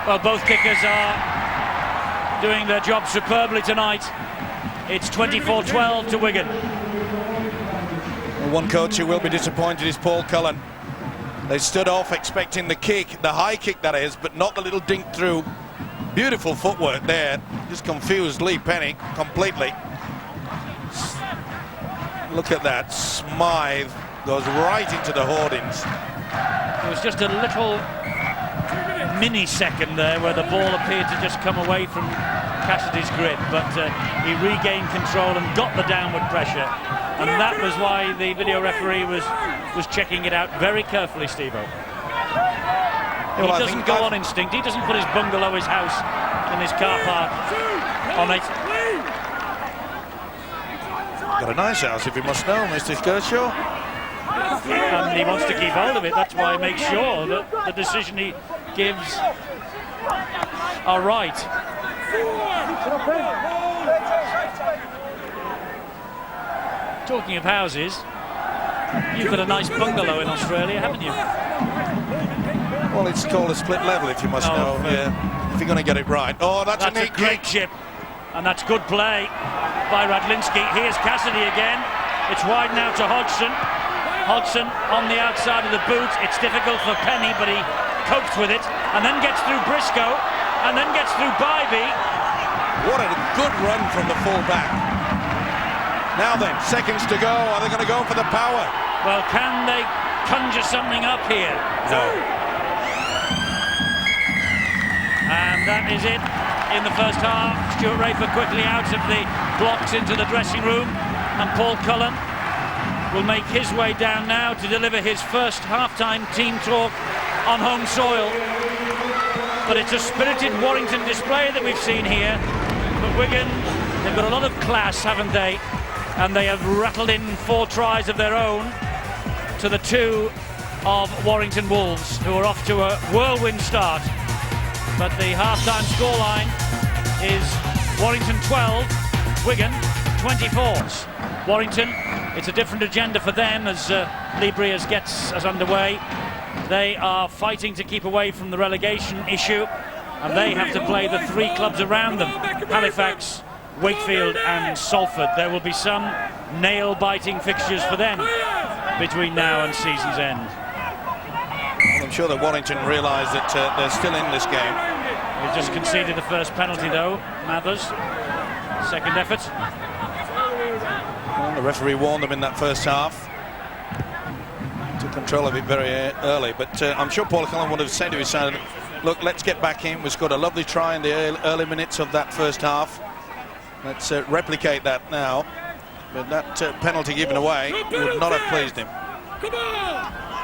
Well, both kickers are doing their job superbly tonight. It's 24-12 to Wigan. One coach who will be disappointed is Paul Cullen. They stood off expecting the kick, the high kick that is, but not the little dink through. Beautiful footwork there. Just confused Lee Penny completely. Look at that. Smythe goes right into the hoardings. It was just a little mini-second there where the ball appeared to just come away from Cassidy's grip, but he regained control and got the downward pressure. And that was why the video referee was checking it out very carefully, Steve-O. He doesn't go on instinct. He doesn't put his bungalow, his house, in his car park on it. Got a nice house, if you must know, Mr. Kershaw. And he wants to keep hold of it. That's why he makes sure that the decision he gives are right. Talking of houses, you've got a nice bungalow in Australia, haven't you? Well, it's called a split level, if you must know. Yeah, if you're going to get it right. Oh, that's a neat great chip, and that's good play by Radlinski. Here's Cassidy again. It's wide now to Hodgson. Hodgson on the outside of the boot. It's difficult for Penny, but he copes with it, and then gets through Briscoe, and then gets through Bybee. What a good run from the full back. Now then, seconds to go. Are they going to go for the power? Well, can they conjure something up here? No. And that is it in the first half. Stuart Raper quickly out of the blocks into the dressing room, and Paul Cullen will make his way down now to deliver his first half-time team talk on home soil. But it's a spirited Warrington display that we've seen here. But Wigan, they've got a lot of class, haven't they? And they have rattled in 4 tries of their own to the 2 of Warrington Wolves, who are off to a whirlwind start. But the half-time scoreline is Warrington 12, Wigan 24. Warrington, it's a different agenda for them as Lee Briers gets us underway. They are fighting to keep away from the relegation issue, and they have to play the 3 clubs around them: Halifax, Wakefield and Salford. There will be some nail-biting fixtures for them between now and season's end. Well, I'm sure that Warrington realise that they're still in this game. They've just conceded the first penalty though, Mathers. Second effort. Well, the referee warned them in that first half. Took control of it very early, but I'm sure Paul Cullen would have said to his side, look, let's get back in. We scored a lovely try in the early minutes of that first half. Let's replicate that now. But that penalty given away would not have pleased him.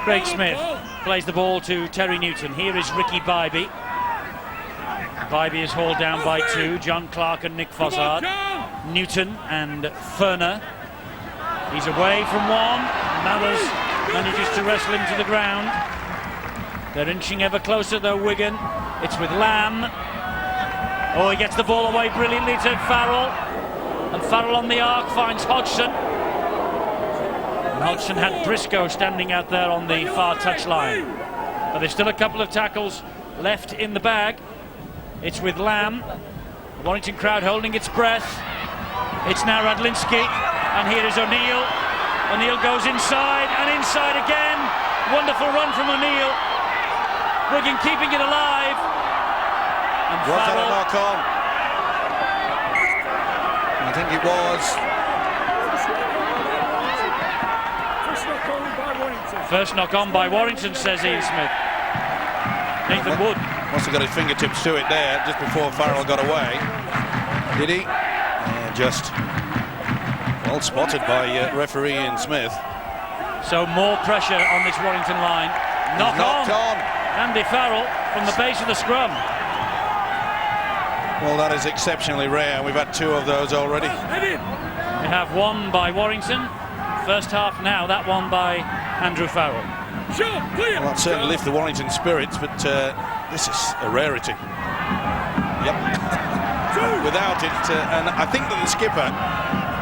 Craig Smith plays the ball to Terry Newton. Here is Ricky Bybee. Bybee is hauled down by 2, John Clark and Nick Fossard. Newton and Ferner. He's away from 1. Mathers manages to wrestle him to the ground. They're inching ever closer though, Wigan. It's with Lamb. Oh, he gets the ball away brilliantly to Farrell. And Farrell on the arc finds Hodgson. And Hodgson had Briscoe standing out there on the far touchline. But there's still a couple of tackles left in the bag. It's with Lamb. The Warrington crowd holding its breath. It's now Radlinski. And here is O'Neill. O'Neill goes inside and inside again. Wonderful run from O'Neill. Wigan keeping it alive. And was that a Farrell, knock on? I think it was. first knock on by Warrington, says Ian Smith. Nathan Wood must have got his fingertips to it there just before Farrell got away. Did he? Yeah, just well spotted by referee Ian Smith. So more pressure on this Warrington line. Knocked on. Andy Farrell from the base of the scrum. Well, that is exceptionally rare. We've had 2 of those already. We have one by Warrington. First half now, that one by Andrew Farrell. Well, that certainly lift the Warrington spirits, but this is a rarity. Yep. Without it, and I think that the skipper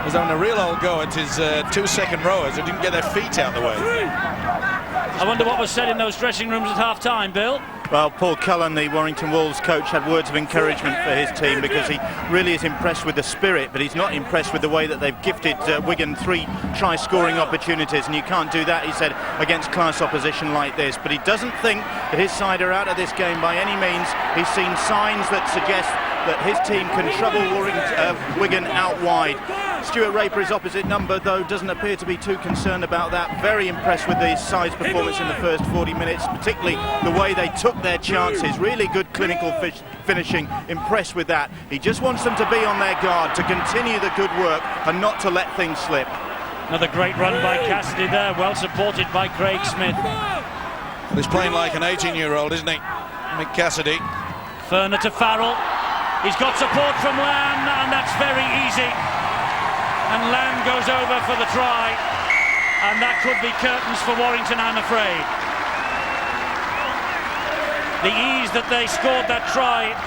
was having a real old go at his 2 second rowers who didn't get their feet out of the way. I wonder what was said in those dressing rooms at half-time, Bill. Well, Paul Cullen, the Warrington Wolves coach, had words of encouragement for his team because he really is impressed with the spirit, but he's not impressed with the way that they've gifted Wigan 3 try-scoring opportunities, and you can't do that, he said, against class opposition like this. But he doesn't think that his side are out of this game by any means. He's seen signs that suggest that his team can trouble Wigan out wide. Stuart Raper, his opposite number, though, doesn't appear to be too concerned about that. Very impressed with his side's performance in the first 40 minutes, particularly the way they took their chances. Really good clinical finishing. Impressed with that. He just wants them to be on their guard, to continue the good work and not to let things slip. Another great run by Cassidy there, well supported by Craig Smith. He's playing like an 18-year-old, isn't he? Mick Cassidy. Ferner to Farrell. He's got support from Lamb, and that's very easy. And Lamb goes over for the try, and that could be curtains for Warrington, I'm afraid. The ease that they scored that try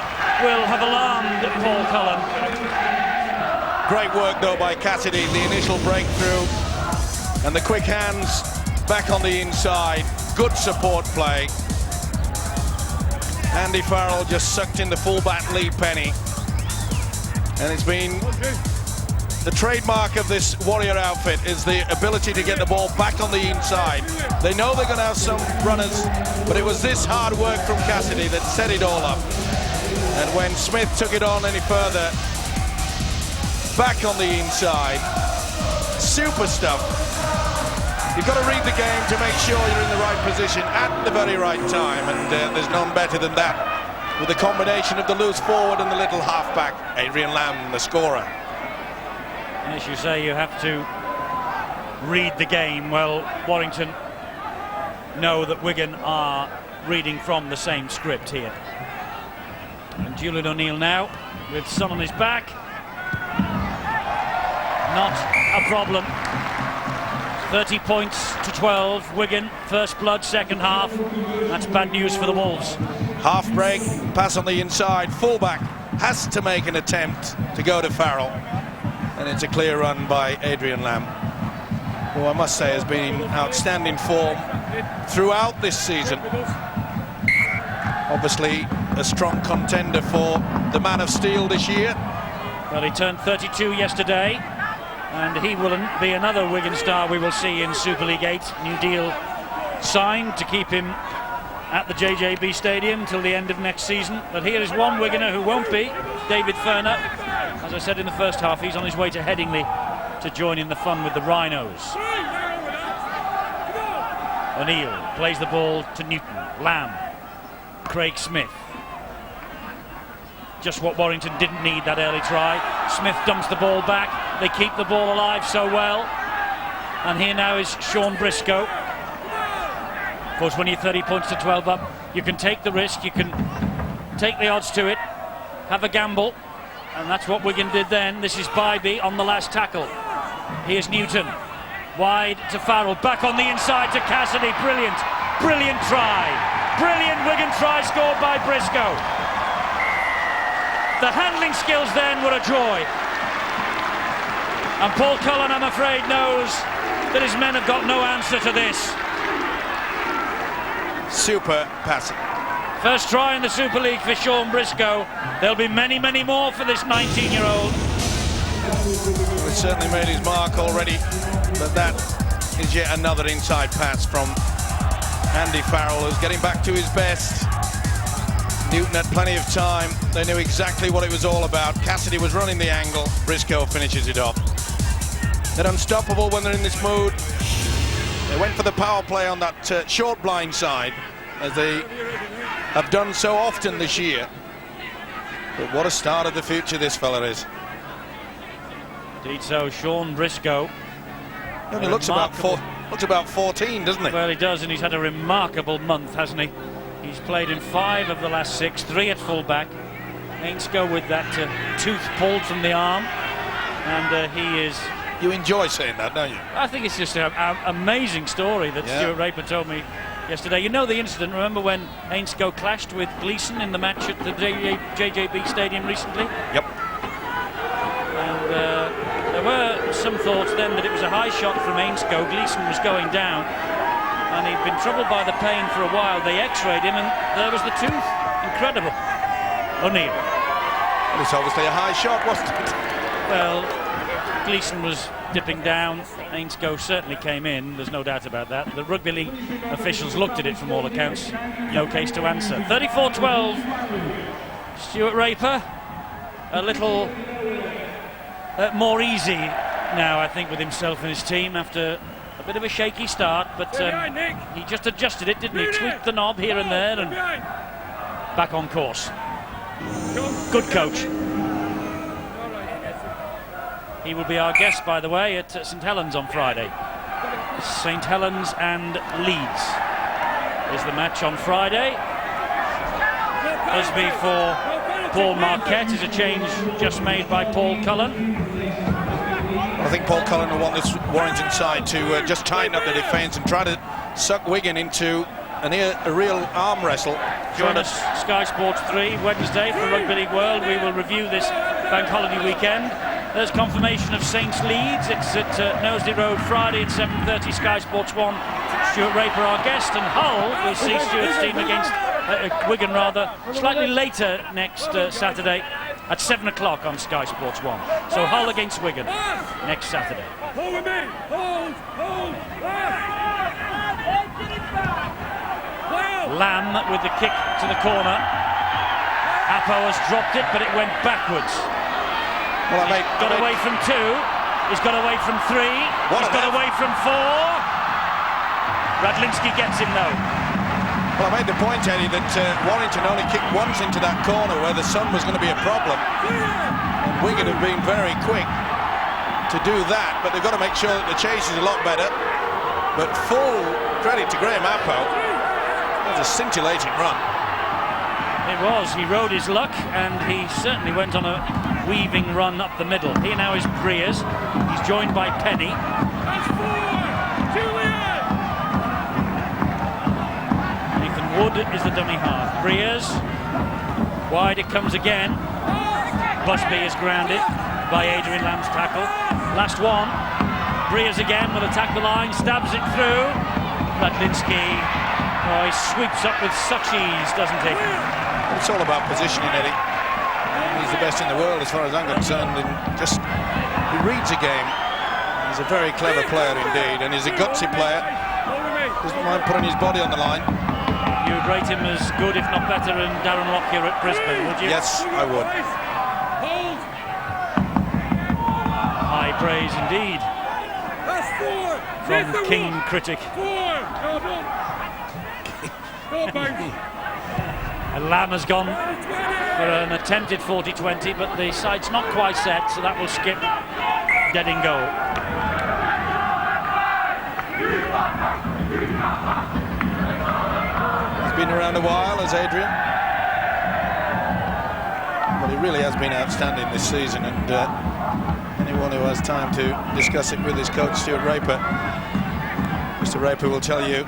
will have alarmed Paul Cullen. Great work though by Cassidy, the initial breakthrough and the quick hands back on the inside. Good support play. Andy Farrell just sucked in the fullback Lee Penny, and it's been the trademark of this Warrior outfit is the ability to get the ball back on the inside. They know they're going to have some runners, but it was this hard work from Cassidy that set it all up. And when Smith took it on any further, back on the inside, Super stuff. You've got to read the game to make sure you're in the right position at the very right time, and there's none better than that, with the combination of the loose forward and the little halfback, Adrian Lamb, the scorer. As you say, you have to read the game. Well, Warrington know that Wigan are reading from the same script here. And Julian O'Neill now, with Son on his back. Not a problem. 30 points to 12. Wigan, first blood, second half. That's bad news for the Wolves. Half break, pass on the inside. Fullback has to make an attempt to go to Farrell. And it's a clear run by Adrian Lamb, who I must say has been in outstanding form throughout this season. Obviously a strong contender for the Man of Steel this year. Well, he turned 32 yesterday, and he will be another Wigan star we will see in Super League 8. New deal signed to keep him at the JJB Stadium till the end of next season. But here is one Wiganer who won't be, David Ferner. As I said in the first half, he's on his way to Headingley to join in the fun with the Rhinos. O'Neill plays the ball to Newton. Lamb. Craig Smith. Just what Warrington didn't need, that early try. Smith dumps the ball back. They keep the ball alive so well. And here now is Sean Briscoe. Of course, when you're 30 points to 12 up, you can take the risk, you can take the odds to it, have a gamble. And that's what Wigan did then. This is Bybee on the last tackle. Here's Newton. Wide to Farrell. Back on the inside to Cassidy. Brilliant. Brilliant try. Brilliant Wigan try scored by Briscoe. The handling skills then were a joy. And Paul Cullen, I'm afraid, knows that his men have got no answer to this. Super passing. First try in the Super League for Sean Briscoe. There'll be many, many more for this 19-year-old. He's certainly made his mark already, but that is yet another inside pass from Andy Farrell, who's getting back to his best. Newton had plenty of time. They knew exactly what it was all about. Cassidy was running the angle. Briscoe finishes it off. They're unstoppable when they're in this mood. They went for the power play on that short blind side, as they have done so often this year. But what a start of the future this fella is. Indeed so, Sean Briscoe. He only looks about 14, doesn't he? Well, he does, and he's had a remarkable month, hasn't he? He's played in 5 of the last 6, 3 at fullback. Ainscough with that tooth pulled from the arm, and he is... You enjoy saying that, don't you? I think it's just an amazing story that Stuart Raper told me yesterday. You know the incident, remember when Ainscough clashed with Gleeson in the match at the JJB Stadium recently? Yep. And there were some thoughts then that it was a high shot from Ainscough. Gleeson was going down, and he'd been troubled by the pain for a while. They x-rayed him, and there was the tooth. Incredible. O'Neill. Well, it's obviously a high shot, wasn't it? Well, Gleeson was dipping down. Ainscough certainly came in, there's no doubt about that. The rugby league officials looked at it from all accounts. No case to answer. 34-12. Stuart Raper, a little more easy now, I think, with himself and his team after a bit of a shaky start, but he just adjusted it, didn't he? Tweaked the knob here and there, and back on course. Good coach. He will be our guest, by the way, at St Helens on Friday. St Helens and Leeds is the match on Friday. Busby for Paul Marquette is a change just made by Paul Cullen. I think Paul Cullen will want this Warrington side to just tighten up the defence and try to suck Wigan into a real arm wrestle. Join us, Sky Sports 3, Wednesday for Rugby League World. We will review this bank holiday weekend. There's confirmation of Saints Leeds. It's at Knowsley Road Friday at 7:30, Sky Sports 1. Stuart Raper, our guest, and Hull will see Stuart's team against Wigan, rather, slightly later next Saturday at 7 o'clock on Sky Sports 1. So Hull against Wigan next Saturday. Hold with me. Hold. Lamb with the kick to the corner. Apo has dropped it, but it went backwards. Well, got away from 2. He's got away from 3. He's got away from 4. Radlinski gets him though. Well, I made the point, Eddie, that Warrington only kicked once into that corner where the sun was going to be a problem. And Wigan have been very quick to do that, but they've got to make sure that the chase is a lot better. But full credit to Graham Appo. That was a scintillating run. It was. He rode his luck, and he certainly went on a weaving run up the middle. Here now is Breers. He's joined by Penny. That's 4. Julian. Nathan Wood is the dummy half. Breers. Wide it comes again. Busby is grounded by Adrian Lamb's tackle. Last one. Breers again will attack the line, stabs it through. Radlinski, he sweeps up with such ease, doesn't he? It's all about positioning, Eddie. He's the best in the world as far as I'm concerned, and just he reads a game. He's a very clever player indeed, and he's a gutsy player. Doesn't mind putting his body on the line. You would rate him as good, if not better, than Darren Lockyer at Brisbane, would you? Yes, I would. Hold. High praise indeed That's 4. from King critic. 4. Go, baby. And Lamb has gone for an attempted 40-20, but the side's not quite set, so that will skip dead in goal. He's been around a while as Adrian, but he really has been outstanding this season, and anyone who has time to discuss it with his coach Stuart Raper, Mr. Raper will tell you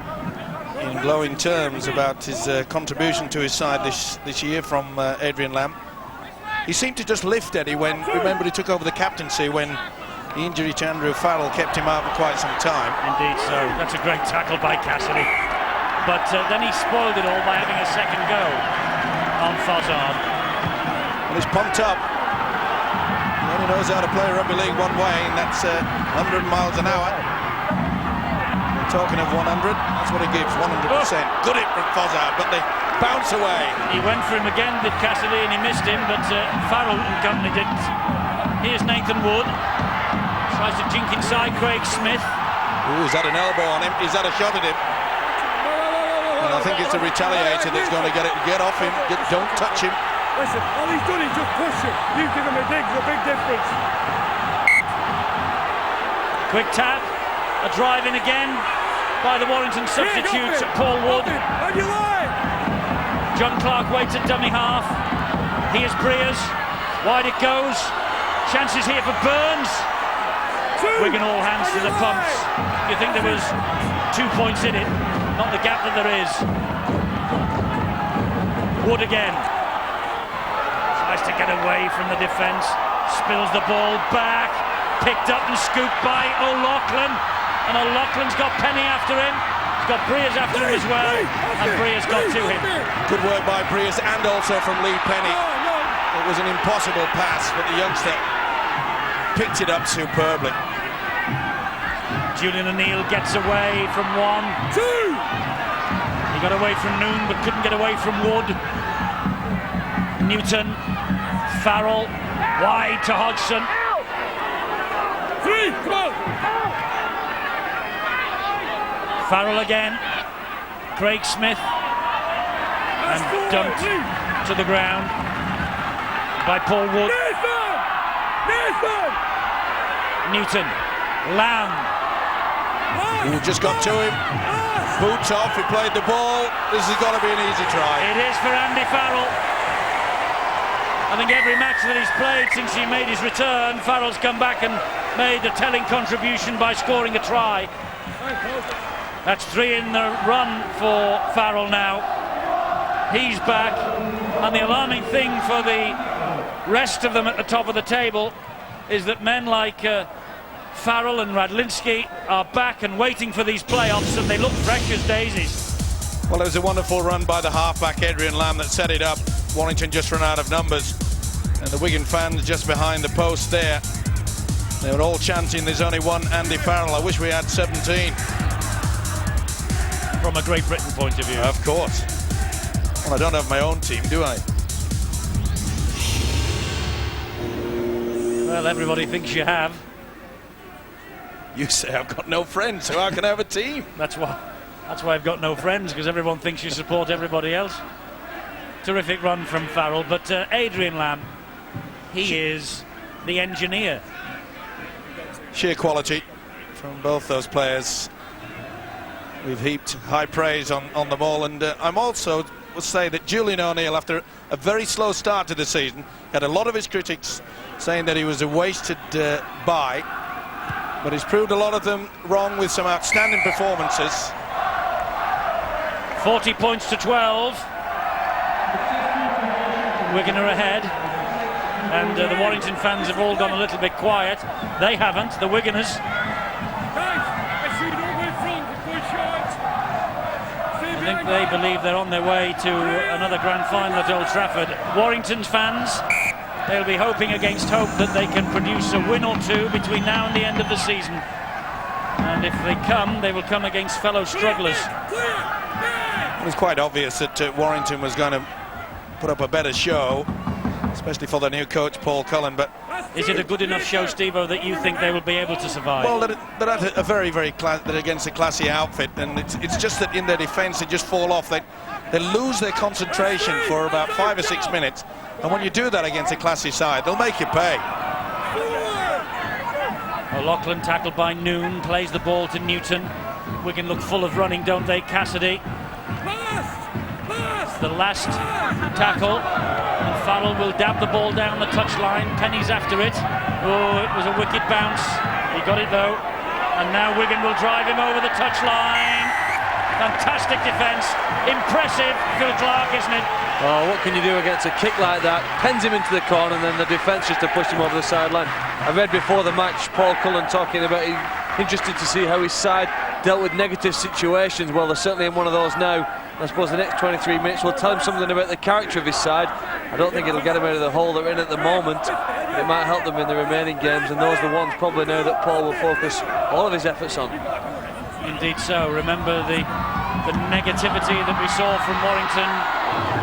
in glowing terms about his contribution to his side this year from Adrian Lamb. He seemed to just lift, Eddie, when, remember, he took over the captaincy when the injury to Andrew Farrell kept him out for quite some time. Indeed so. That's a great tackle by Cassidy. But then he spoiled it all by having a second go on Fozzard. Well, he's pumped up. He only knows how to play rugby league one way, and that's 100 miles an hour. Talking of 100, that's what he gives, 100%. Good hit from Fozzard, but they bounce away. He went for him again, did Cassidy, and he missed him, but Farrell and company didn't. Here's Nathan Wood. Tries to jink inside Craig Smith. Ooh, he's had an elbow on him, he's had a shot at him. And I think it's the retaliator that's going to get off him. Don't touch him. Listen, all he's done is just push him. You give him a dig, there's a big difference. Quick tap, a drive in again by the Warrington substitutes, Paul Wood. On your line. John Clark waits at dummy half. Here's Breers. Wide it goes. Chances here for Burns. Wigan all hands to the pumps. You think there was 2 points in it, not the gap that there is. Wood again. Tries to get away from the defence. Spills the ball back. Picked up and scooped by O'Loughlin. And O'Loughlin's got Penny after him. He's got Breers after him as well. And Breers got to him. Good work by Breers and also from Lee Penny. It was an impossible pass, but the youngster picked it up superbly. Julian O'Neill gets away from 1. 2. He got away from Noon, but couldn't get away from Wood. Newton, Farrell, wide to Hodgson. 3. Come on. Farrell again. Craig Smith. And dumped to the ground by Paul Wood. Nathan. Newton. Lamb. Who just got to him. Boots off, he played the ball. This has got to be an easy try. It is for Andy Farrell. I think every match that he's played since he made his return, Farrell's come back and made a telling contribution by scoring a try. That's 3 in the run for Farrell now. He's back, and the alarming thing for the rest of them at the top of the table is that men like Farrell and Radlinski are back and waiting for these playoffs, and they look fresh as daisies. Well, it was a wonderful run by the halfback Adrian Lamb that set it up. Warrington just ran out of numbers, and the Wigan fans just behind the post there, they were all chanting there's only one Andy Farrell. I wish we had 17. From a Great Britain point of view. Of course. Well, I don't have my own team, do I? Well, everybody thinks you have. You say I've got no friends, so how can I have a team? That's why I've got no friends, because everyone thinks you support everybody else. Terrific run from Farrell, but Adrian Lamb, he is the engineer. Sheer quality from both those players. We've heaped high praise on them all, and I'm also will say that Julian O'Neill, after a very slow start to the season, had a lot of his critics saying that he was a wasted buy, but he's proved a lot of them wrong with some outstanding performances. 40 points to 12. Wigan are ahead, and the Warrington fans have all gone a little bit quiet. They haven't, the Wiganers. I think they believe they're on their way to another grand final at Old Trafford. Warrington's fans, they'll be hoping against hope that they can produce a win or two between now and the end of the season. And if they come, they will come against fellow strugglers. It was quite obvious that Warrington was going to put up a better show, especially for the new coach Paul Cullen, but is it a good enough show, Steve-O, that you think they will be able to survive? Well, they're at a very they're against a classy outfit, and it's just that in their defence they just fall off. They lose their concentration for about 5 or 6 minutes, and when you do that against a classy side, they'll make you pay. O'Loughlin, tackled by Noon, plays the ball to Newton. Wigan look full of running, don't they, Cassidy? It's the last tackle, and Farrell will dab the ball down the touchline. Penny's after it. Oh, it was a wicked bounce. He got it though, and now Wigan will drive him over the touchline. Fantastic defence, impressive, Phil Clark, isn't it? Oh, what can you do against a kick like that? Pens him into the corner, and then the defence just to push him over the sideline. I read before the match Paul Cullen talking about interested to see how his side dealt with negative situations. Well, they're certainly in one of those now. I suppose the next 23 minutes will tell him something about the character of his side. I don't think it'll get him out of the hole they're in at the moment. It might help them in the remaining games, and those are the ones probably now that Paul will focus all of his efforts on. Indeed so. Remember the negativity that we saw from Warrington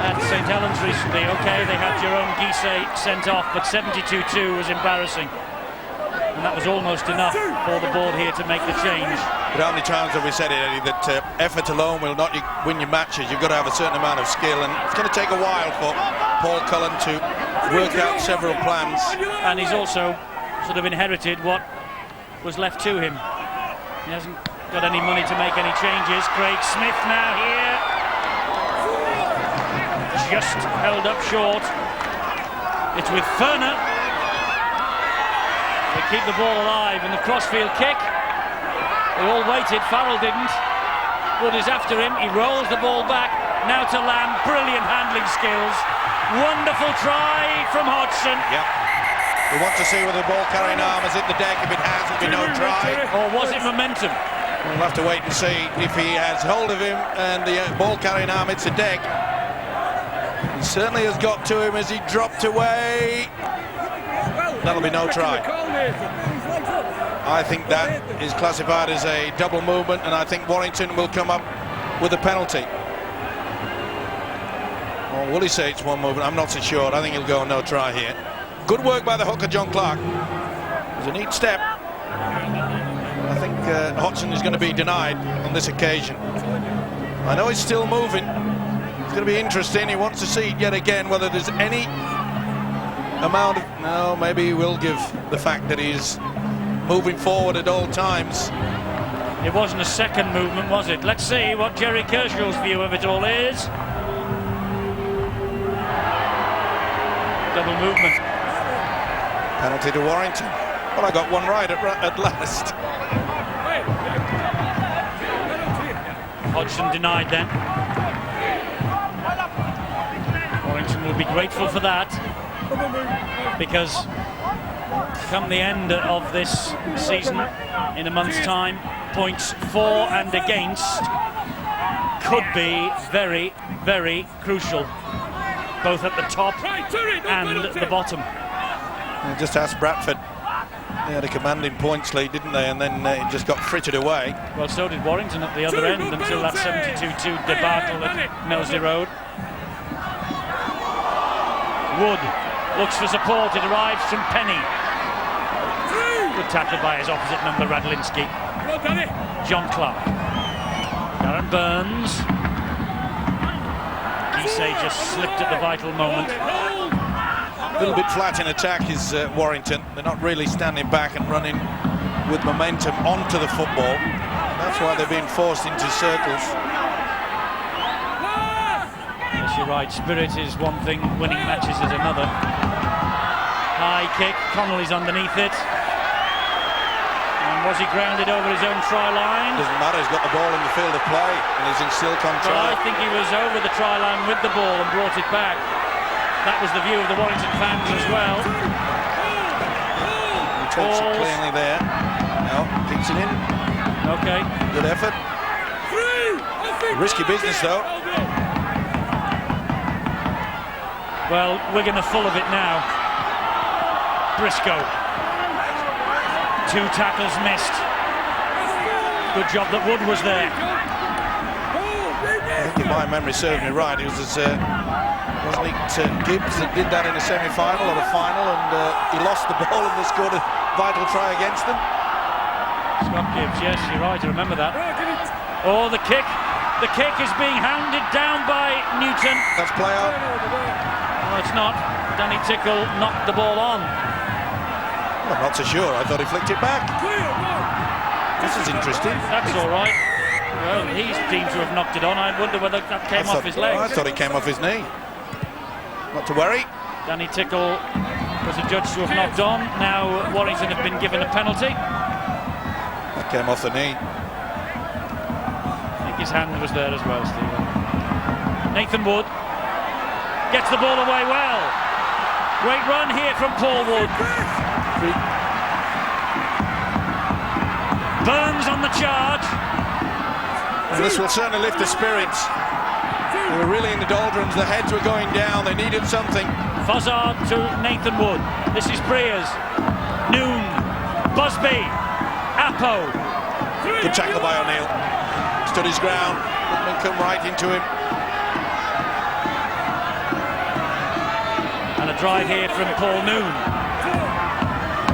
at St Helens recently. Okay, they had Jerome Guisset sent off, but 72-2 was embarrassing. And that was almost enough for the board here to make the change. But how many times have we said it, Eddie, that effort alone will not win your matches? You've got to have a certain amount of skill, and it's going to take a while for Paul Cullen to work out several plans. And he's also sort of inherited what was left to him. He hasn't got any money to make any changes. Craig Smith now here. Just held up short. It's with Ferner. They keep the ball alive, and the crossfield kick. They all waited, Farrell didn't. Wood is after him, he rolls the ball back. Now to Lamb, brilliant handling skills. Wonderful try from Hodgson. Yep. We want to see whether the ball carrying arm has hit the deck. If it has, it'll be no try. Or was it momentum? We'll have to wait and see if he has hold of him and the ball carrying arm hits the deck. He certainly has got to him as he dropped away. That'll be no try. I think that is classified as a double movement, and I think Warrington will come up with a penalty. Or will he say it's one movement? I'm not so sure. I think he'll go no try here. Good work by the hooker, John Clark. It was a neat step. I think Hodgson is going to be denied on this occasion. I know he's still moving. It's going to be interesting. He wants to see yet again whether there's any amount of... No, maybe he will give the fact that he's moving forward at all times. It wasn't a second movement, was it? Let's see what Jerry Kershaw's view of it all is. Double movement. Penalty to Warrington. Well, I got one right at last. Hodgson denied then. Warrington will be grateful for that, because come the end of this season in a month's time, points for and against could be very, very crucial, both at the top and the bottom. Just ask Bradford. They had a commanding points lead, didn't they? And then it just got frittered away. Well, so did Warrington at the other end until that 72-2 debacle at Knowsley Road. Wood looks for support. It arrives from Penny. Good tackle by his opposite number, Radlinski. Well, Danny. John Clark. Darren Burns. Kisei just slipped at the vital moment. A little bit flat in attack is Warrington. They're not really standing back and running with momentum onto the football. That's why they're being forced into circles. Yes, you're right. Spirit is one thing, winning matches is another. High kick. Connolly's underneath it. And was he grounded over his own try line? Doesn't matter. He's got the ball in the field of play and he's in still control. Well, I think he was over the try line with the ball and brought it back. That was the view of the Warrington fans as well. He takes it cleanly there. No, keeps it in. Okay. Good effort. Risky business though. Well, Wigan are full of it now. Briscoe. 2 tackles missed. Good job that Wood was there. I think if my memory serves me right, it was wasn't it Gibbs that did that in a semi-final or a final, and he lost the ball and they scored a vital try against them. Scott Gibbs, yes, you're right, I remember that. Oh, the kick. The kick is being hounded down by Newton. That's play out. No, it's not. Danny Tickle knocked the ball on. Well, I'm not so sure. I thought he flicked it back. This is interesting. That's all right. Well, he's deemed to have knocked it on. I wonder whether that came off his leg. I thought it came off his knee. Not to worry. Danny Tickle was adjudged to have knocked on. Now Warrington have been given a penalty. That came off the knee. I think his hand was there as well, Stephen. Nathan Wood gets the ball away well. Great run here from Paul Wood. Burns on the charge. And this will certainly lift the spirits. They were really in the doldrums, the heads were going down, they needed something. Fozzard to Nathan Wood. This is Breers. Noon. Busby. Appo. Good tackle by O'Neill. Stood his ground. Woodman come right into him. And a drive here from Paul Noon.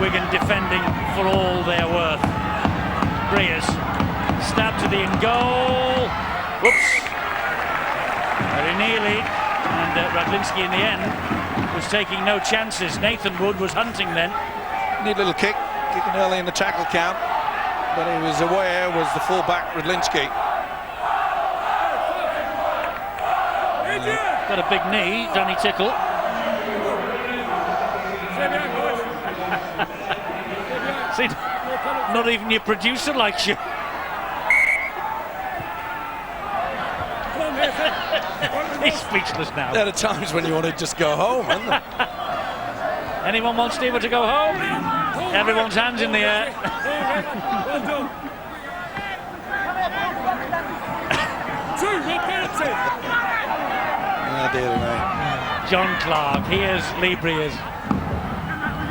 Wigan defending for all their worth. Breers. Stab to the in goal. Whoops. Very nearly. And Radlinski in the end was taking no chances. Nathan Wood was hunting then. Neat little kick. Kicking early in the tackle count. But he was aware was the full-back Radlinski. Got a big knee, Danny Tickle. See, not even your producer likes you. He's speechless now. There are times when you want to just go home, isn't there? Anyone want Steve to go home? Everyone's hands in the air. Oh dear me. John Clark, here's Lee Breers.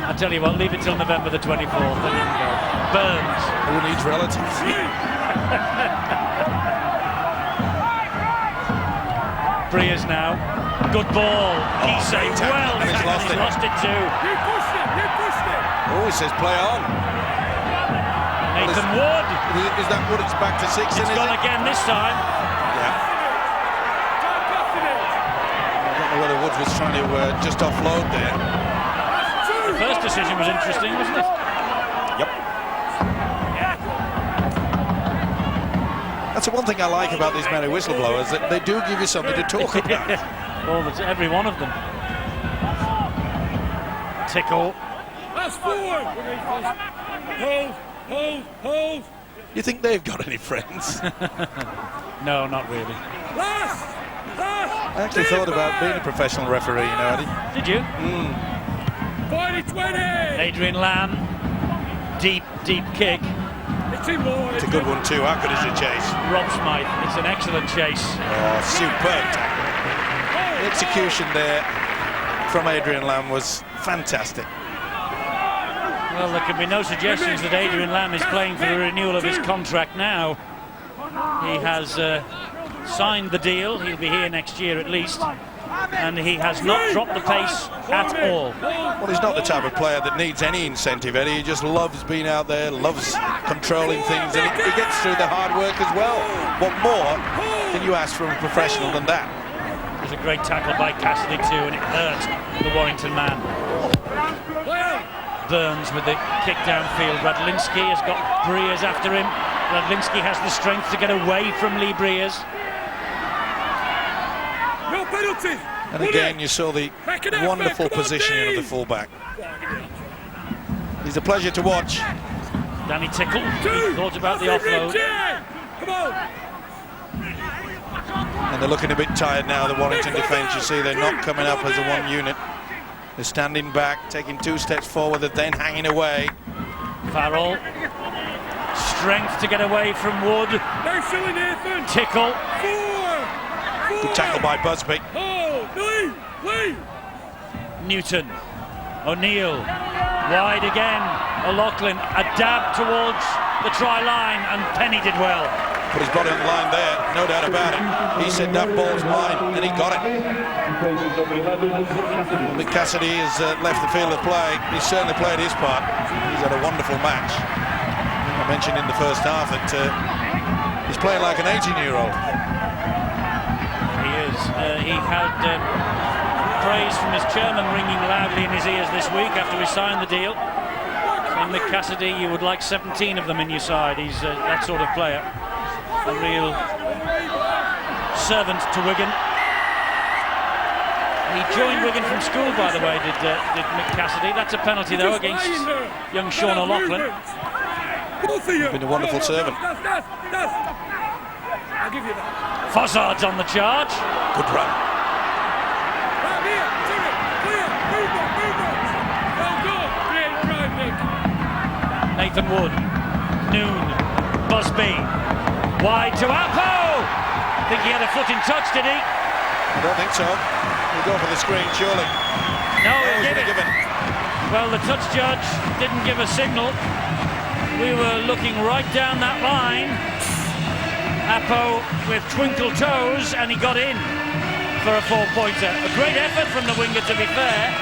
I tell you what, leave it till November the 24th. Then you can go. Burns. Who needs relatives? Breers now. Good ball. Kisei well. And he's lost it. Lost it too. You pushed it. You pushed it. Oh, he says play on. Nathan Wood. Is that Wood? It's back to 6. It's gone again this time. Yeah. I don't know whether Woods was trying to just offload there. The first decision was interesting, wasn't it? Yep. That's the one thing I like about these many whistleblowers, that they do give you something to talk about. Every one of them. Tickle. That's forward. Hold. You think they've got any friends? No, not really. Last. I actually thought about being a professional referee, you know, Eddie. Did you? 20. Adrian Lamb. Deep kick. It's in more. It's a good one too. How good is the chase? Rob Smythe. It's an excellent chase. Oh, superb tackle. The execution there from Adrian Lamb was fantastic. Well, there can be no suggestions that Adrian Lamb is playing for the renewal of his contract now. He has signed the deal. He'll be here next year at least. and he has not dropped the pace at all. Well, he's not the type of player that needs any incentive, Eddie. He just loves being out there, loves controlling things, and he gets through the hard work as well. What more can you ask from a professional than that? It was a great tackle by Cassidy too, and it hurt the Warrington man. Burns with the kick downfield. Radlinski has got Breers after him. Radlinski has the strength to get away from Lee Breers. No penalty. And again, you saw the wonderful positioning of the fullback. He's a pleasure to watch. Danny Tickle, he thought about the offload. Come on. And they're looking a bit tired now, the Warrington defence. You see they're not coming up as a one unit. They're standing back, taking 2 steps forward, and then hanging away. Farrell, strength to get away from Wood. Tickle. Good tackle by Busby. Newton, O'Neill, wide again. O'Loughlin, a dab towards the try line, and Penny did well. Put his body on the line there, no doubt about it. He said that ball's mine, and he got it. But Cassidy has left the field of play. He's certainly played his part. He's had a wonderful match. I mentioned in the first half that he's playing like an 18-year-old. He is. He had praise from his chairman ringing loudly in his ears this week after he signed the deal. And Mick Cassidy, you would like 17 of them in your side. He's that sort of player. A real servant to Wigan. He joined Wigan from school, by the way, did Mick Cassidy. That's a penalty, though, against young Sean O'Loughlin. He's been a wonderful servant. I'll give you that. Fossard's on the charge. Good run. Nathan Wood, Noon, Busby, wide to Apo. I think he had a foot in touch, did he? I don't think so. He'll go for the screen, surely. No, he gave didn't. Well, the touch judge didn't give a signal. We were looking right down that line. Apo with twinkle toes, and he got in for a 4-pointer. A great effort from the winger, to be fair.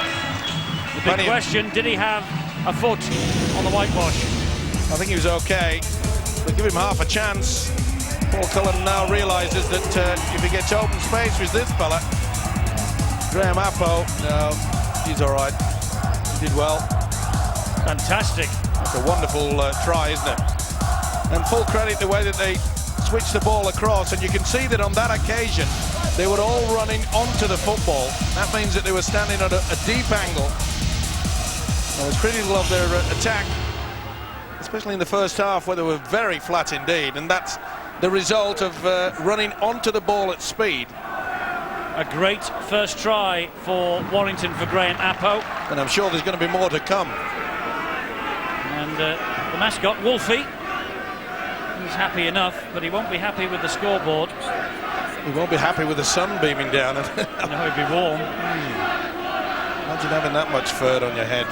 The big question, did he have a foot on the whitewash? I think he was okay. But give him half a chance. Paul Cullen now realises that if he gets open space with this fella, Graham Apo, no, he's all right. He did well. Fantastic. It's a wonderful try, isn't it? And full credit the way that they switched the ball across, and you can see that on that occasion they were all running onto the football. That means that they were standing at a deep angle. I was critical of their attack, especially in the first half, where they were very flat indeed, and that's the result of running onto the ball at speed. A great first try for Warrington for Graham Apo. And I'm sure there's going to be more to come. And the mascot, Wolfie, he's happy enough, but he won't be happy with the scoreboard. He won't be happy with the sun beaming down. No, he'd be warm. Imagine having that much fur on your head.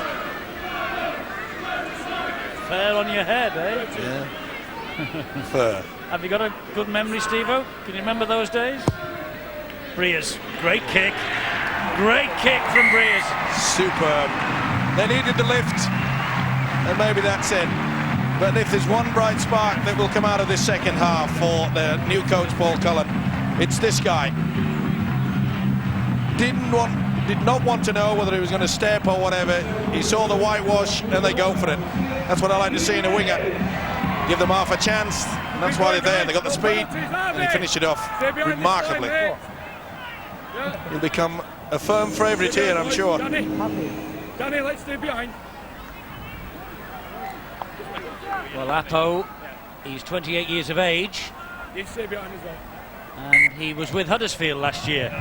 Fur on your head, eh? Yeah. Fur. Have you got a good memory, Steve-O? Can you remember those days? Breers, great kick. Great kick from Breers. Superb. They needed the lift, and maybe that's it. But if there's one bright spark that will come out of this second half for the new coach Paul Cullen, it's this guy. Did not want to know whether he was going to step or whatever. He saw the whitewash and they go for it. That's what I like to see in a winger. Give them half a chance, and that's why they're there. They got the speed, and he finished it off remarkably. He'll become a firm favourite here, I'm sure. Danny, let's stay behind. Well, Apo, he's 28 years of age. You stay behind as well. And he was with Huddersfield last year.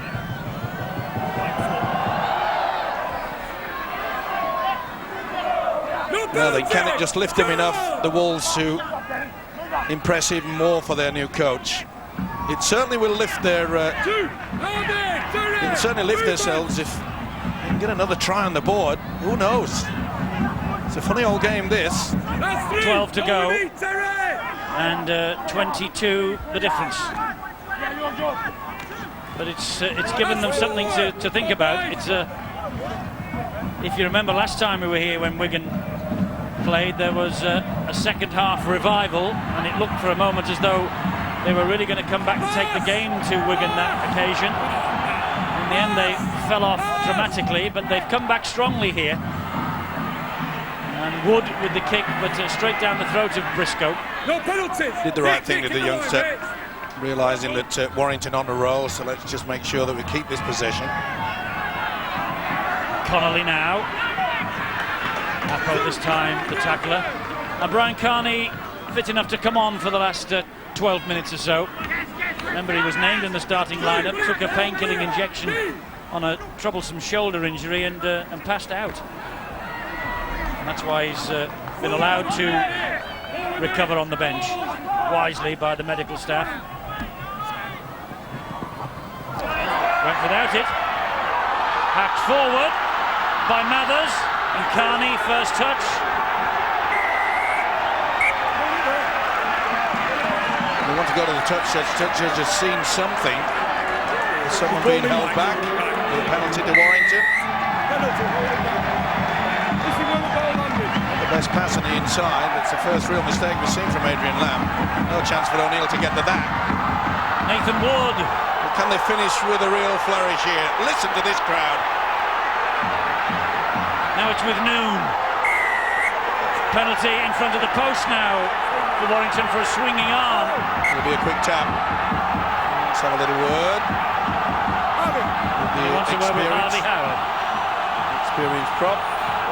Well, they can't just lift him enough, the Wolves, to impress even more for their new coach. It certainly will lift their... it'll certainly lift themselves if they can get another try on the board. Who knows? It's a funny old game, this. 12 to go. And 22 the difference. but it's given them something to think about. It's if you remember last time we were here when Wigan played, there was a second half revival, and it looked for a moment as though they were really going to come back and take the game to Wigan that occasion. In the end, they fell off dramatically, but they've come back strongly here. And Wood with the kick, but straight down the throat of Briscoe. No penalties. Did the right thing to the youngster, realising that Warrington on the roll, so let's just make sure that we keep this possession. Connolly now. Appo this time, the tackler. And Brian Carney fit enough to come on for the last 12 minutes or so. Remember, he was named in the starting lineup, took a pain-killing injection on a troublesome shoulder injury and passed out. And that's why he's been allowed to recover on the bench, wisely by the medical staff. Went without it. Hacked forward by Mathers, and Carney first touch. We want to go to the touch judge. Touch judge has seen something. There's someone being held back with a penalty to Warrington. The best pass on the inside. It's the first real mistake we've seen from Adrian Lamb. No chance for O'Neill to get to that. Nathan Wood. But can they finish with a real flourish here? Listen to this crowd. Now it's with Noon. Penalty in front of the post now for Warrington for a swinging arm. It'll be a quick tap. Let's have a little word. He wants a word with Harvey Howard. Experienced prop.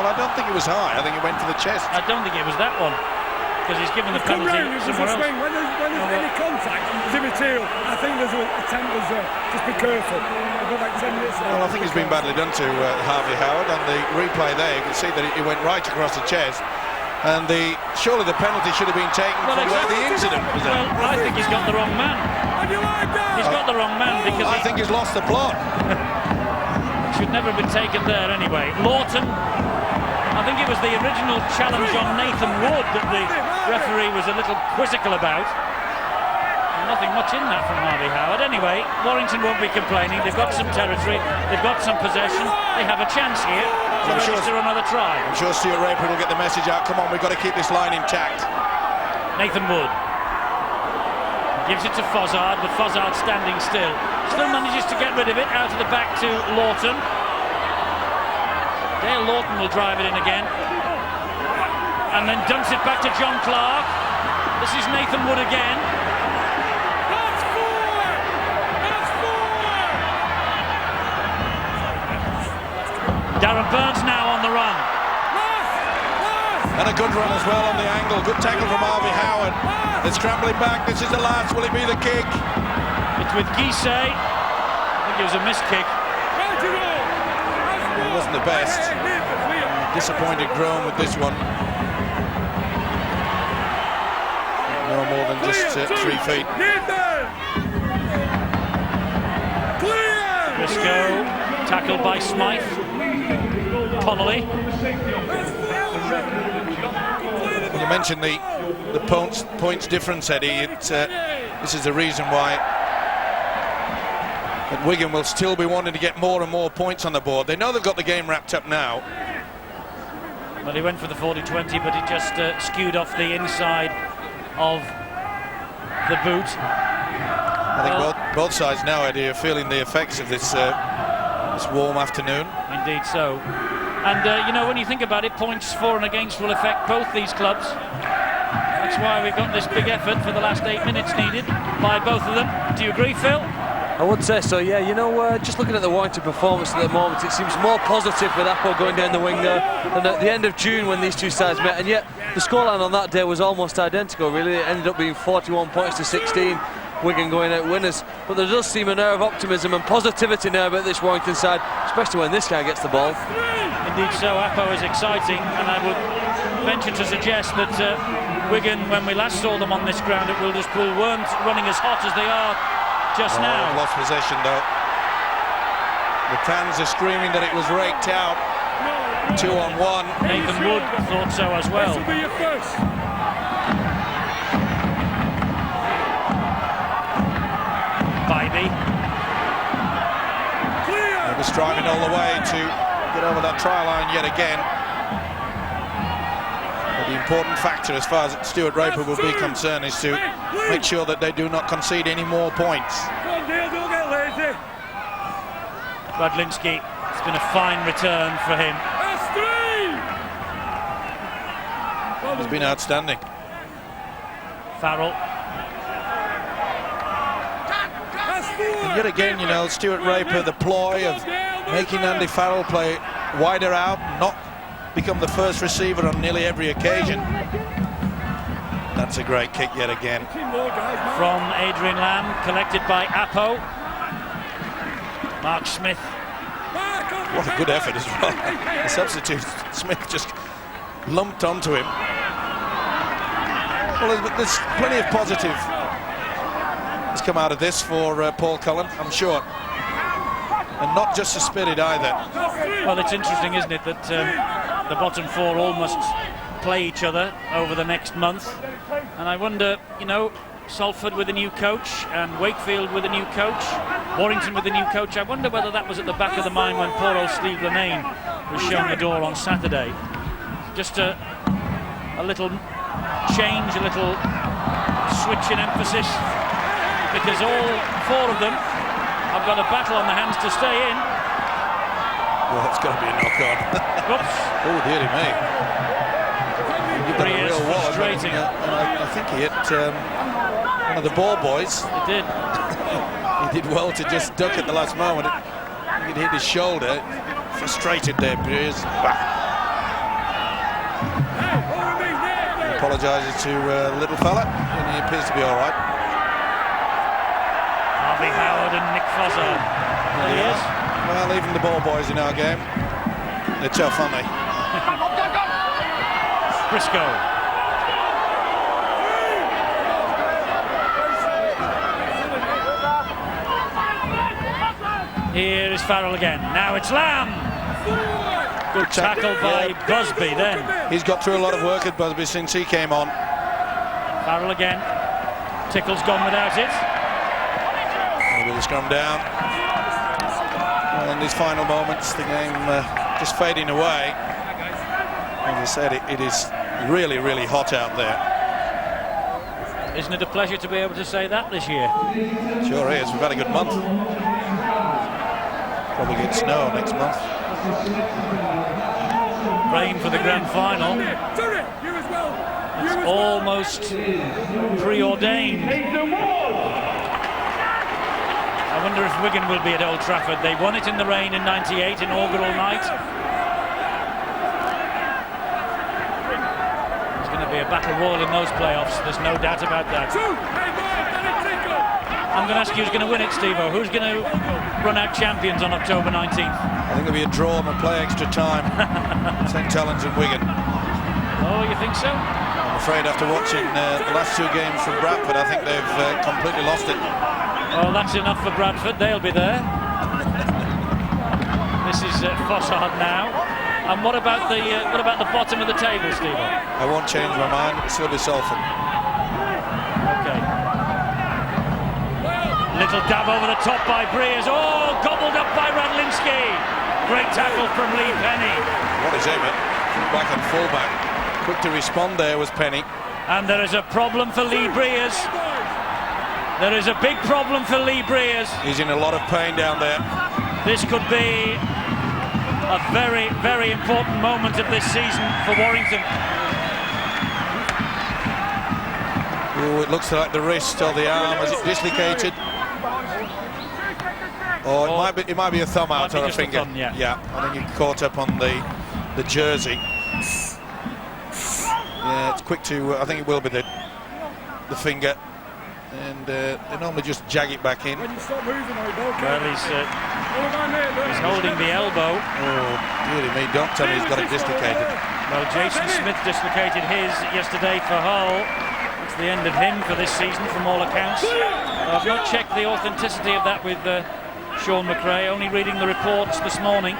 Well, I don't think it was high. I think it went to the chest. I don't think it was that one, because he's given the penalty somewhere else. When there's any contact, it's immaterial. I think there's a attempt there. Just be careful. We've got like 10 minutes now. Well, I think it's been badly done to Harvey Howard. On the replay there, you can see that it went right across the chest. And surely the penalty should have been taken from where the incident was at. Well, I think he's got the wrong man. He's got the wrong man because I think he's lost the plot. Should never have been taken there anyway. Lawton, I think it was the original challenge on Nathan Wood that the referee was a little quizzical about. Nothing much in that from Harvey Howard. Anyway, Warrington won't be complaining. They've got some territory, they've got some possession, they have a chance here to register another try. I'm sure Stuart Raper will get the message out. Come on, we've got to keep this line intact. Nathan Wood gives it to Fozzard, but Fozzard standing still. Still manages to get rid of it, out of the back to Lawton. Dale Lawton will drive it in again. And then dumps it back to John Clark. This is Nathan Wood again. That's forward! Darren Burns now on the run. And a good run as well on the angle. Good tackle from Harvey Howard. They're scrambling back. This is the last. Will it be the kick? It's with Guisset. I think it was a missed kick. It wasn't the best. Disappointed groan with this one. No more than just 3 feet. Briscoe tackled by Smythe. Connolly. You mentioned the points difference, Eddie. This is the reason why that Wigan will still be wanting to get more and more points on the board. They know they've got the game wrapped up now. Well, he went for the 40-20, but it just skewed off the inside of the boot. I think both sides now, Eddie, are feeling the effects of this warm afternoon. Indeed so. And, you know, when you think about it, points for and against will affect both these clubs. That's why we've got this big effort for the last 8 minutes needed by both of them. Do you agree, Phil? I would say so, yeah. You know, just looking at the Warrington performance at the moment, it seems more positive with Appo going down the wing there than at the end of June when these two sides met. And yet, the scoreline on that day was almost identical, really. It ended up being 41 points to 16. Wigan going out winners, but there does seem an air of optimism and positivity now about this Warrington side, especially when this guy gets the ball. Indeed so, Appo is exciting, and I would venture to suggest that Wigan, when we last saw them on this ground at Wilderspool, weren't running as hot as they are just now. Lost possession though. The fans are screaming that it was raked out. 2-on-1. Nathan Wood thought so as well. This will be your first. Bybee. striving all the way to get over that try line yet again. But the important factor as far as Stuart Raper will be concerned is to make sure that they do not concede any more points. Radlinski, it's been a fine return for him. He's been outstanding. Farrell. And yet again, you know, Stuart Raper, the ploy of making Andy Farrell play wider out, not become the first receiver on nearly every occasion. That's a great kick yet again. From Adrian Lamb, collected by Apo. Mark Smith. What a good effort as well. The substitute, Smith, just lumped onto him. Well, there's plenty of positive has come out of this for Paul Cullen, I'm sure. And not just the spirit either. Well, it's interesting, isn't it, that the bottom four all must play each other over the next month. And I wonder, you know, Salford with a new coach and Wakefield with a new coach, Warrington with a new coach. I wonder whether that was at the back of the mind when poor old Steve Lennane was shown the door on Saturday. Just a little change, a little switch in emphasis, because all four of them have got a battle on their hands to stay in. Well, it's got to be a knock-on. Oops. Oh, dearie me. Really is frustrating. And I think he hit one of the ball boys. He did. He did well to just duck at the last moment. He hit his shoulder. Frustrated there, Breers. Apologises to little fella, and he appears to be all right. Harvey Howard and Nick Fossard. There he is. Well, even the ball boys in our game, they're tough, aren't they? Briscoe. Here is Farrell again. Now it's Lamb. Good tackle by Busby then. He's got through a lot of work at Busby since he came on. Farrell again. Tickle's gone without it. With the scrum down. Well, in these final moments, the game just fading away. As I said, it is really, really hot out there. Isn't it a pleasure to be able to say that this year? Sure is. We've had a good month. Probably get snow next month. Rain for the grand final. It's almost preordained. I wonder if Wigan will be at Old Trafford. They won it in the rain in '98, inaugural night. There's going to be a battle royal in those playoffs. There's no doubt about that. I'm going to ask you who's going to win it, Steve-O. Who's going to run out champions on October 19th? I think there'll be a draw and we'll play extra time. St Helens and Wigan. Oh, you think so? I'm afraid after watching the last two games from Bradford, I think they've completely lost it. Well, that's enough for Bradford. They'll be there. This is Fossard now. And what about the bottom of the table, Steve? I won't change my mind. It'll still be Salford. Okay. Little dab over the top by Breers. Oh, gobbled up by Radlinski. Great tackle from Lee Penny. What is Emmett? Fullback and fullback. Quick to respond there was Penny. And there is a problem for Lee Breers. There is a big problem for Lee Breers. He's in a lot of pain down there. This could be a very, very important moment of this season for Warrington. Ooh, it looks like the wrist or the arm. Is it dislocated? Or it might be a thumb out or a finger. Thumb, yeah. I think he caught up on the jersey. Yeah, it's quick to. I think it will be the finger. And they normally just jag it back in. Well, he's holding the elbow. Oh, dearie me, don't tell me he's got it dislocated. Well, Jason Smith dislocated his yesterday for Hull. It's the end of him for this season from all accounts. I've not checked the authenticity of that with Sean McRae, only reading the reports this morning.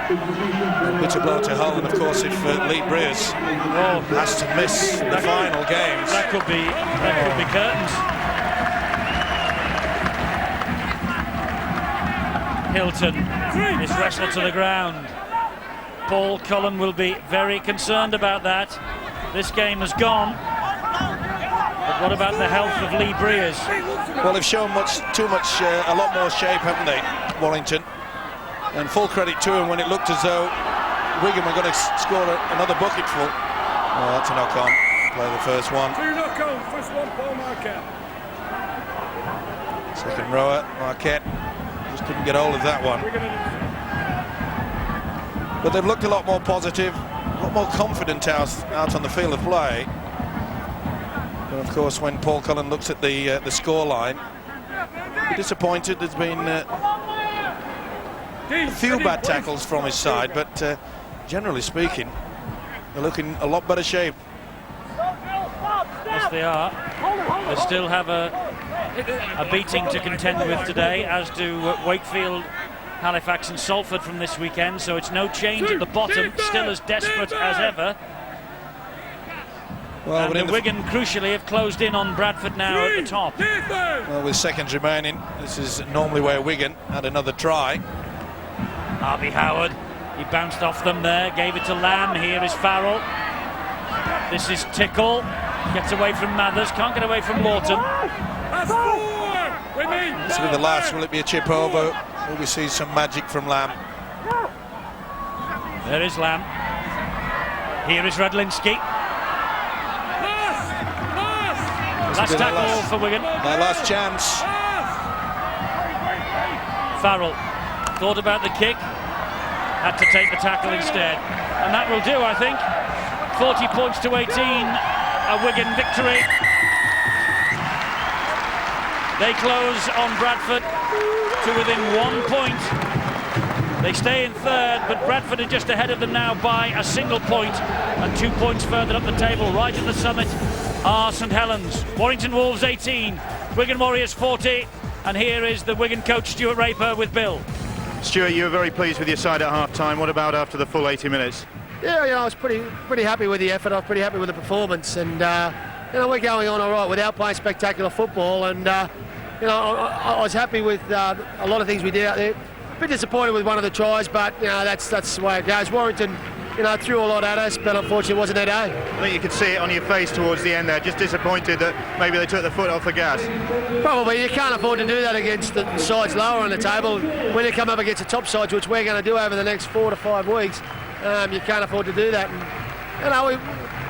Bitter blow to Hull, and of course if Lee Breers has to miss the final games, that could be curtains. Hilton is wrestled to the ground. Paul Cullen will be very concerned about that. This game has gone. But what about the health of Lee Breers? Well, they've shown a lot more shape, haven't they, Warrington? And full credit to him when it looked as though Wigan were going to score another bucketful. Oh, that's a knock-on. Play the first one. 2 knock-ons, first one, Paul Marquette. Second rower, Marquette. Just couldn't get hold of that one. But they've looked a lot more positive, a lot more confident out on the field of play. And of course, when Paul Cullen looks at the scoreline, disappointed. There's been a few bad tackles from his side, but generally speaking, they're looking a lot better shape. Yes, they are. They still have a beating to contend with today, as do Wakefield, Halifax and Salford from this weekend, so it's no change at the bottom, still as desperate as ever. Well, and Wigan, crucially, have closed in on Bradford now at the top. Well, with seconds remaining, this is normally where Wigan had another try. Harvey Howard, he bounced off them there, gave it to Lamb. Here is Farrell. This is Tickle, gets away from Mathers, can't get away from Morton. This will be the last. Will it be a chip over? Will we see some magic from Lamb? There is Lamb. Here is Radlinski. Last tackle for Wigan. Their last chance. Farrell thought about the kick, had to take the tackle instead. And that will do, I think. 40 points to 18, a Wigan victory. They close on Bradford to within 1 point. They stay in third, but Bradford are just ahead of them now by a single point, and 2 points further up the table. Right at the summit are St Helens. Warrington Wolves 18, Wigan Warriors 40, and here is the Wigan coach Stuart Raper with Bill. Stuart, you were very pleased with your side at half-time. What about after the full 80 minutes? Yeah, I was pretty happy with the effort. I was pretty happy with the performance, and we're going on all right without playing spectacular football. And I was happy with a lot of things we did out there. A bit disappointed with one of the tries, but that's the way it goes. Warrington, threw a lot at us, but unfortunately it wasn't their day. I think you could see it on your face towards the end there, just disappointed that maybe they took the foot off the gas. Probably. You can't afford to do that against the sides lower on the table. When you come up against the top sides, which we're going to do over the next 4 to 5 weeks, you can't afford to do that. And,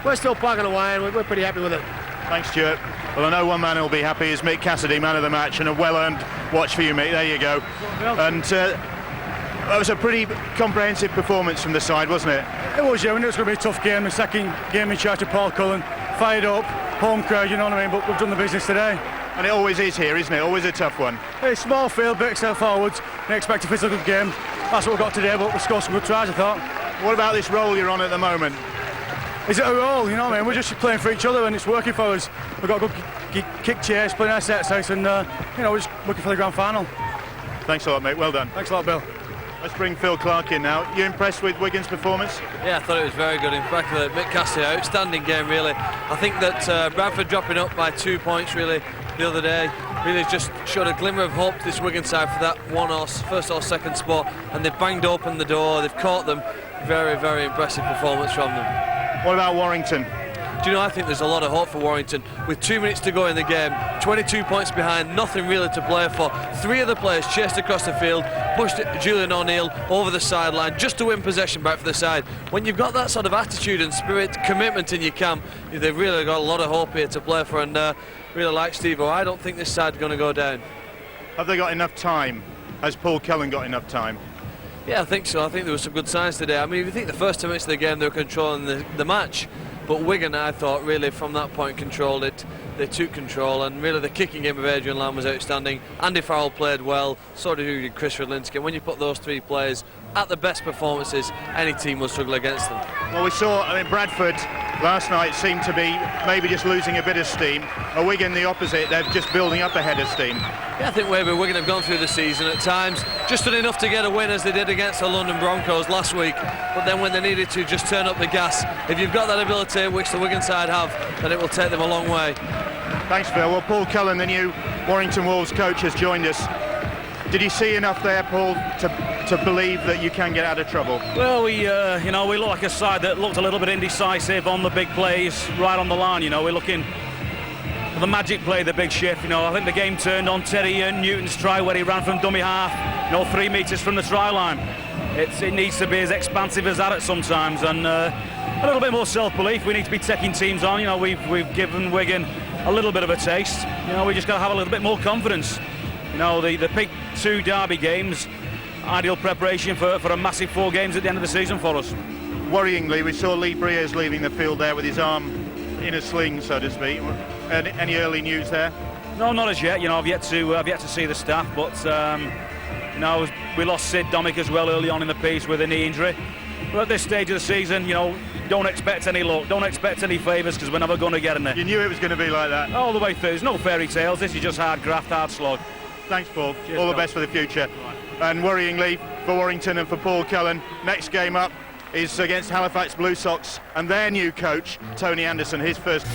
we're still plugging away, and we're pretty happy with it. Thanks, Stuart. Well, I know one man who'll be happy is Mick Cassidy, man of the match, and a well-earned watch for you, Mick. There you go. And that was a pretty comprehensive performance from the side, wasn't it? It was, yeah. We knew it was going to be a tough game. The second game in charge of Paul Cullen. Fired up, home crowd, you know what I mean? But we've done the business today. And it always is here, isn't it? Always a tough one. It's small field, big set forwards. They expect a physical game. That's what we've got today, but we scored some good tries, I thought. What about this role you're on at the moment? Is it a role? You know what I mean? We're just playing for each other, and it's working for us. We've got a good kick chase, playing our set size, and we're just looking for the grand final. Thanks a lot, mate. Well done. Thanks a lot, Bill. Let's bring Phil Clark in now. You impressed with Wigan's performance? Yeah, I thought it was very good. In fact, Mick Cassidy, outstanding game, really. I think that Bradford dropping up by 2 points, really, the other day, really just showed a glimmer of hope to this Wigan side for that first or second spot, and they've banged open the door, they've caught them. Very, very impressive performance from them. What about Warrington? Do you know, I think there's a lot of hope for Warrington. With 2 minutes to go in the game, 22 points behind, nothing really to play for. 3 of the players chased across the field, pushed Julian O'Neill over the sideline just to win possession back for the side. When you've got that sort of attitude and spirit, commitment in your camp, they've really got a lot of hope here to play for, and really like Steve-O, I don't think this side's going to go down. Have they got enough time? Has Paul Cullen got enough time? Yeah, I think so. I think there were some good signs today. I mean, if you think the first 2 minutes of the game, they were controlling the match. But Wigan, I thought, really from that point controlled it. They took control, and really the kicking game of Adrian Lamb was outstanding. Andy Farrell played well, so did Chris Radlinski. And when you put those 3 players at the best performances, any team will struggle against them. Well, we saw, Bradford last night seemed to be maybe just losing a bit of steam. Wigan the opposite, they're just building up a head of steam. Yeah, I think maybe Wigan have gone through the season at times, just done enough to get a win as they did against the London Broncos last week, but then when they needed to just turn up the gas, if you've got that ability, which the Wigan side have, then it will take them a long way. Thanks, Phil. Well, Paul Cullen, the new Warrington Wolves coach, has joined us. Did you see enough there, Paul, to to believe that you can get out of trouble? Well, we look like a side that looked a little bit indecisive on the big plays, right on the line. We're looking for the magic play, the big shift. I think the game turned on Terry Newton's try where he ran from dummy half, 3 metres from the try line. It needs to be as expansive as that at sometimes, and a little bit more self-belief. We need to be taking teams on. We've given Wigan a little bit of a taste. We just got to have a little bit more confidence. The big 2 derby games, ideal preparation for a massive 4 games at the end of the season for us. Worryingly, we saw Lee Briers leaving the field there with his arm in a sling, so to speak. Any early news there? No, not as yet. I've yet to see the staff, but we lost Sid Domick as well early on in the piece with a knee injury. But at this stage of the season, don't expect any luck, don't expect any favours, because we're never going to get in there. You knew it was going to be like that? All the way through. There's no fairy tales. This is just hard graft, hard slog. Thanks, Paul. Cheers, all the best for the future. Right. And worryingly for Warrington and for Paul Cullen, next game up is against Halifax Blue Sox and their new coach, Tony Anderson, his first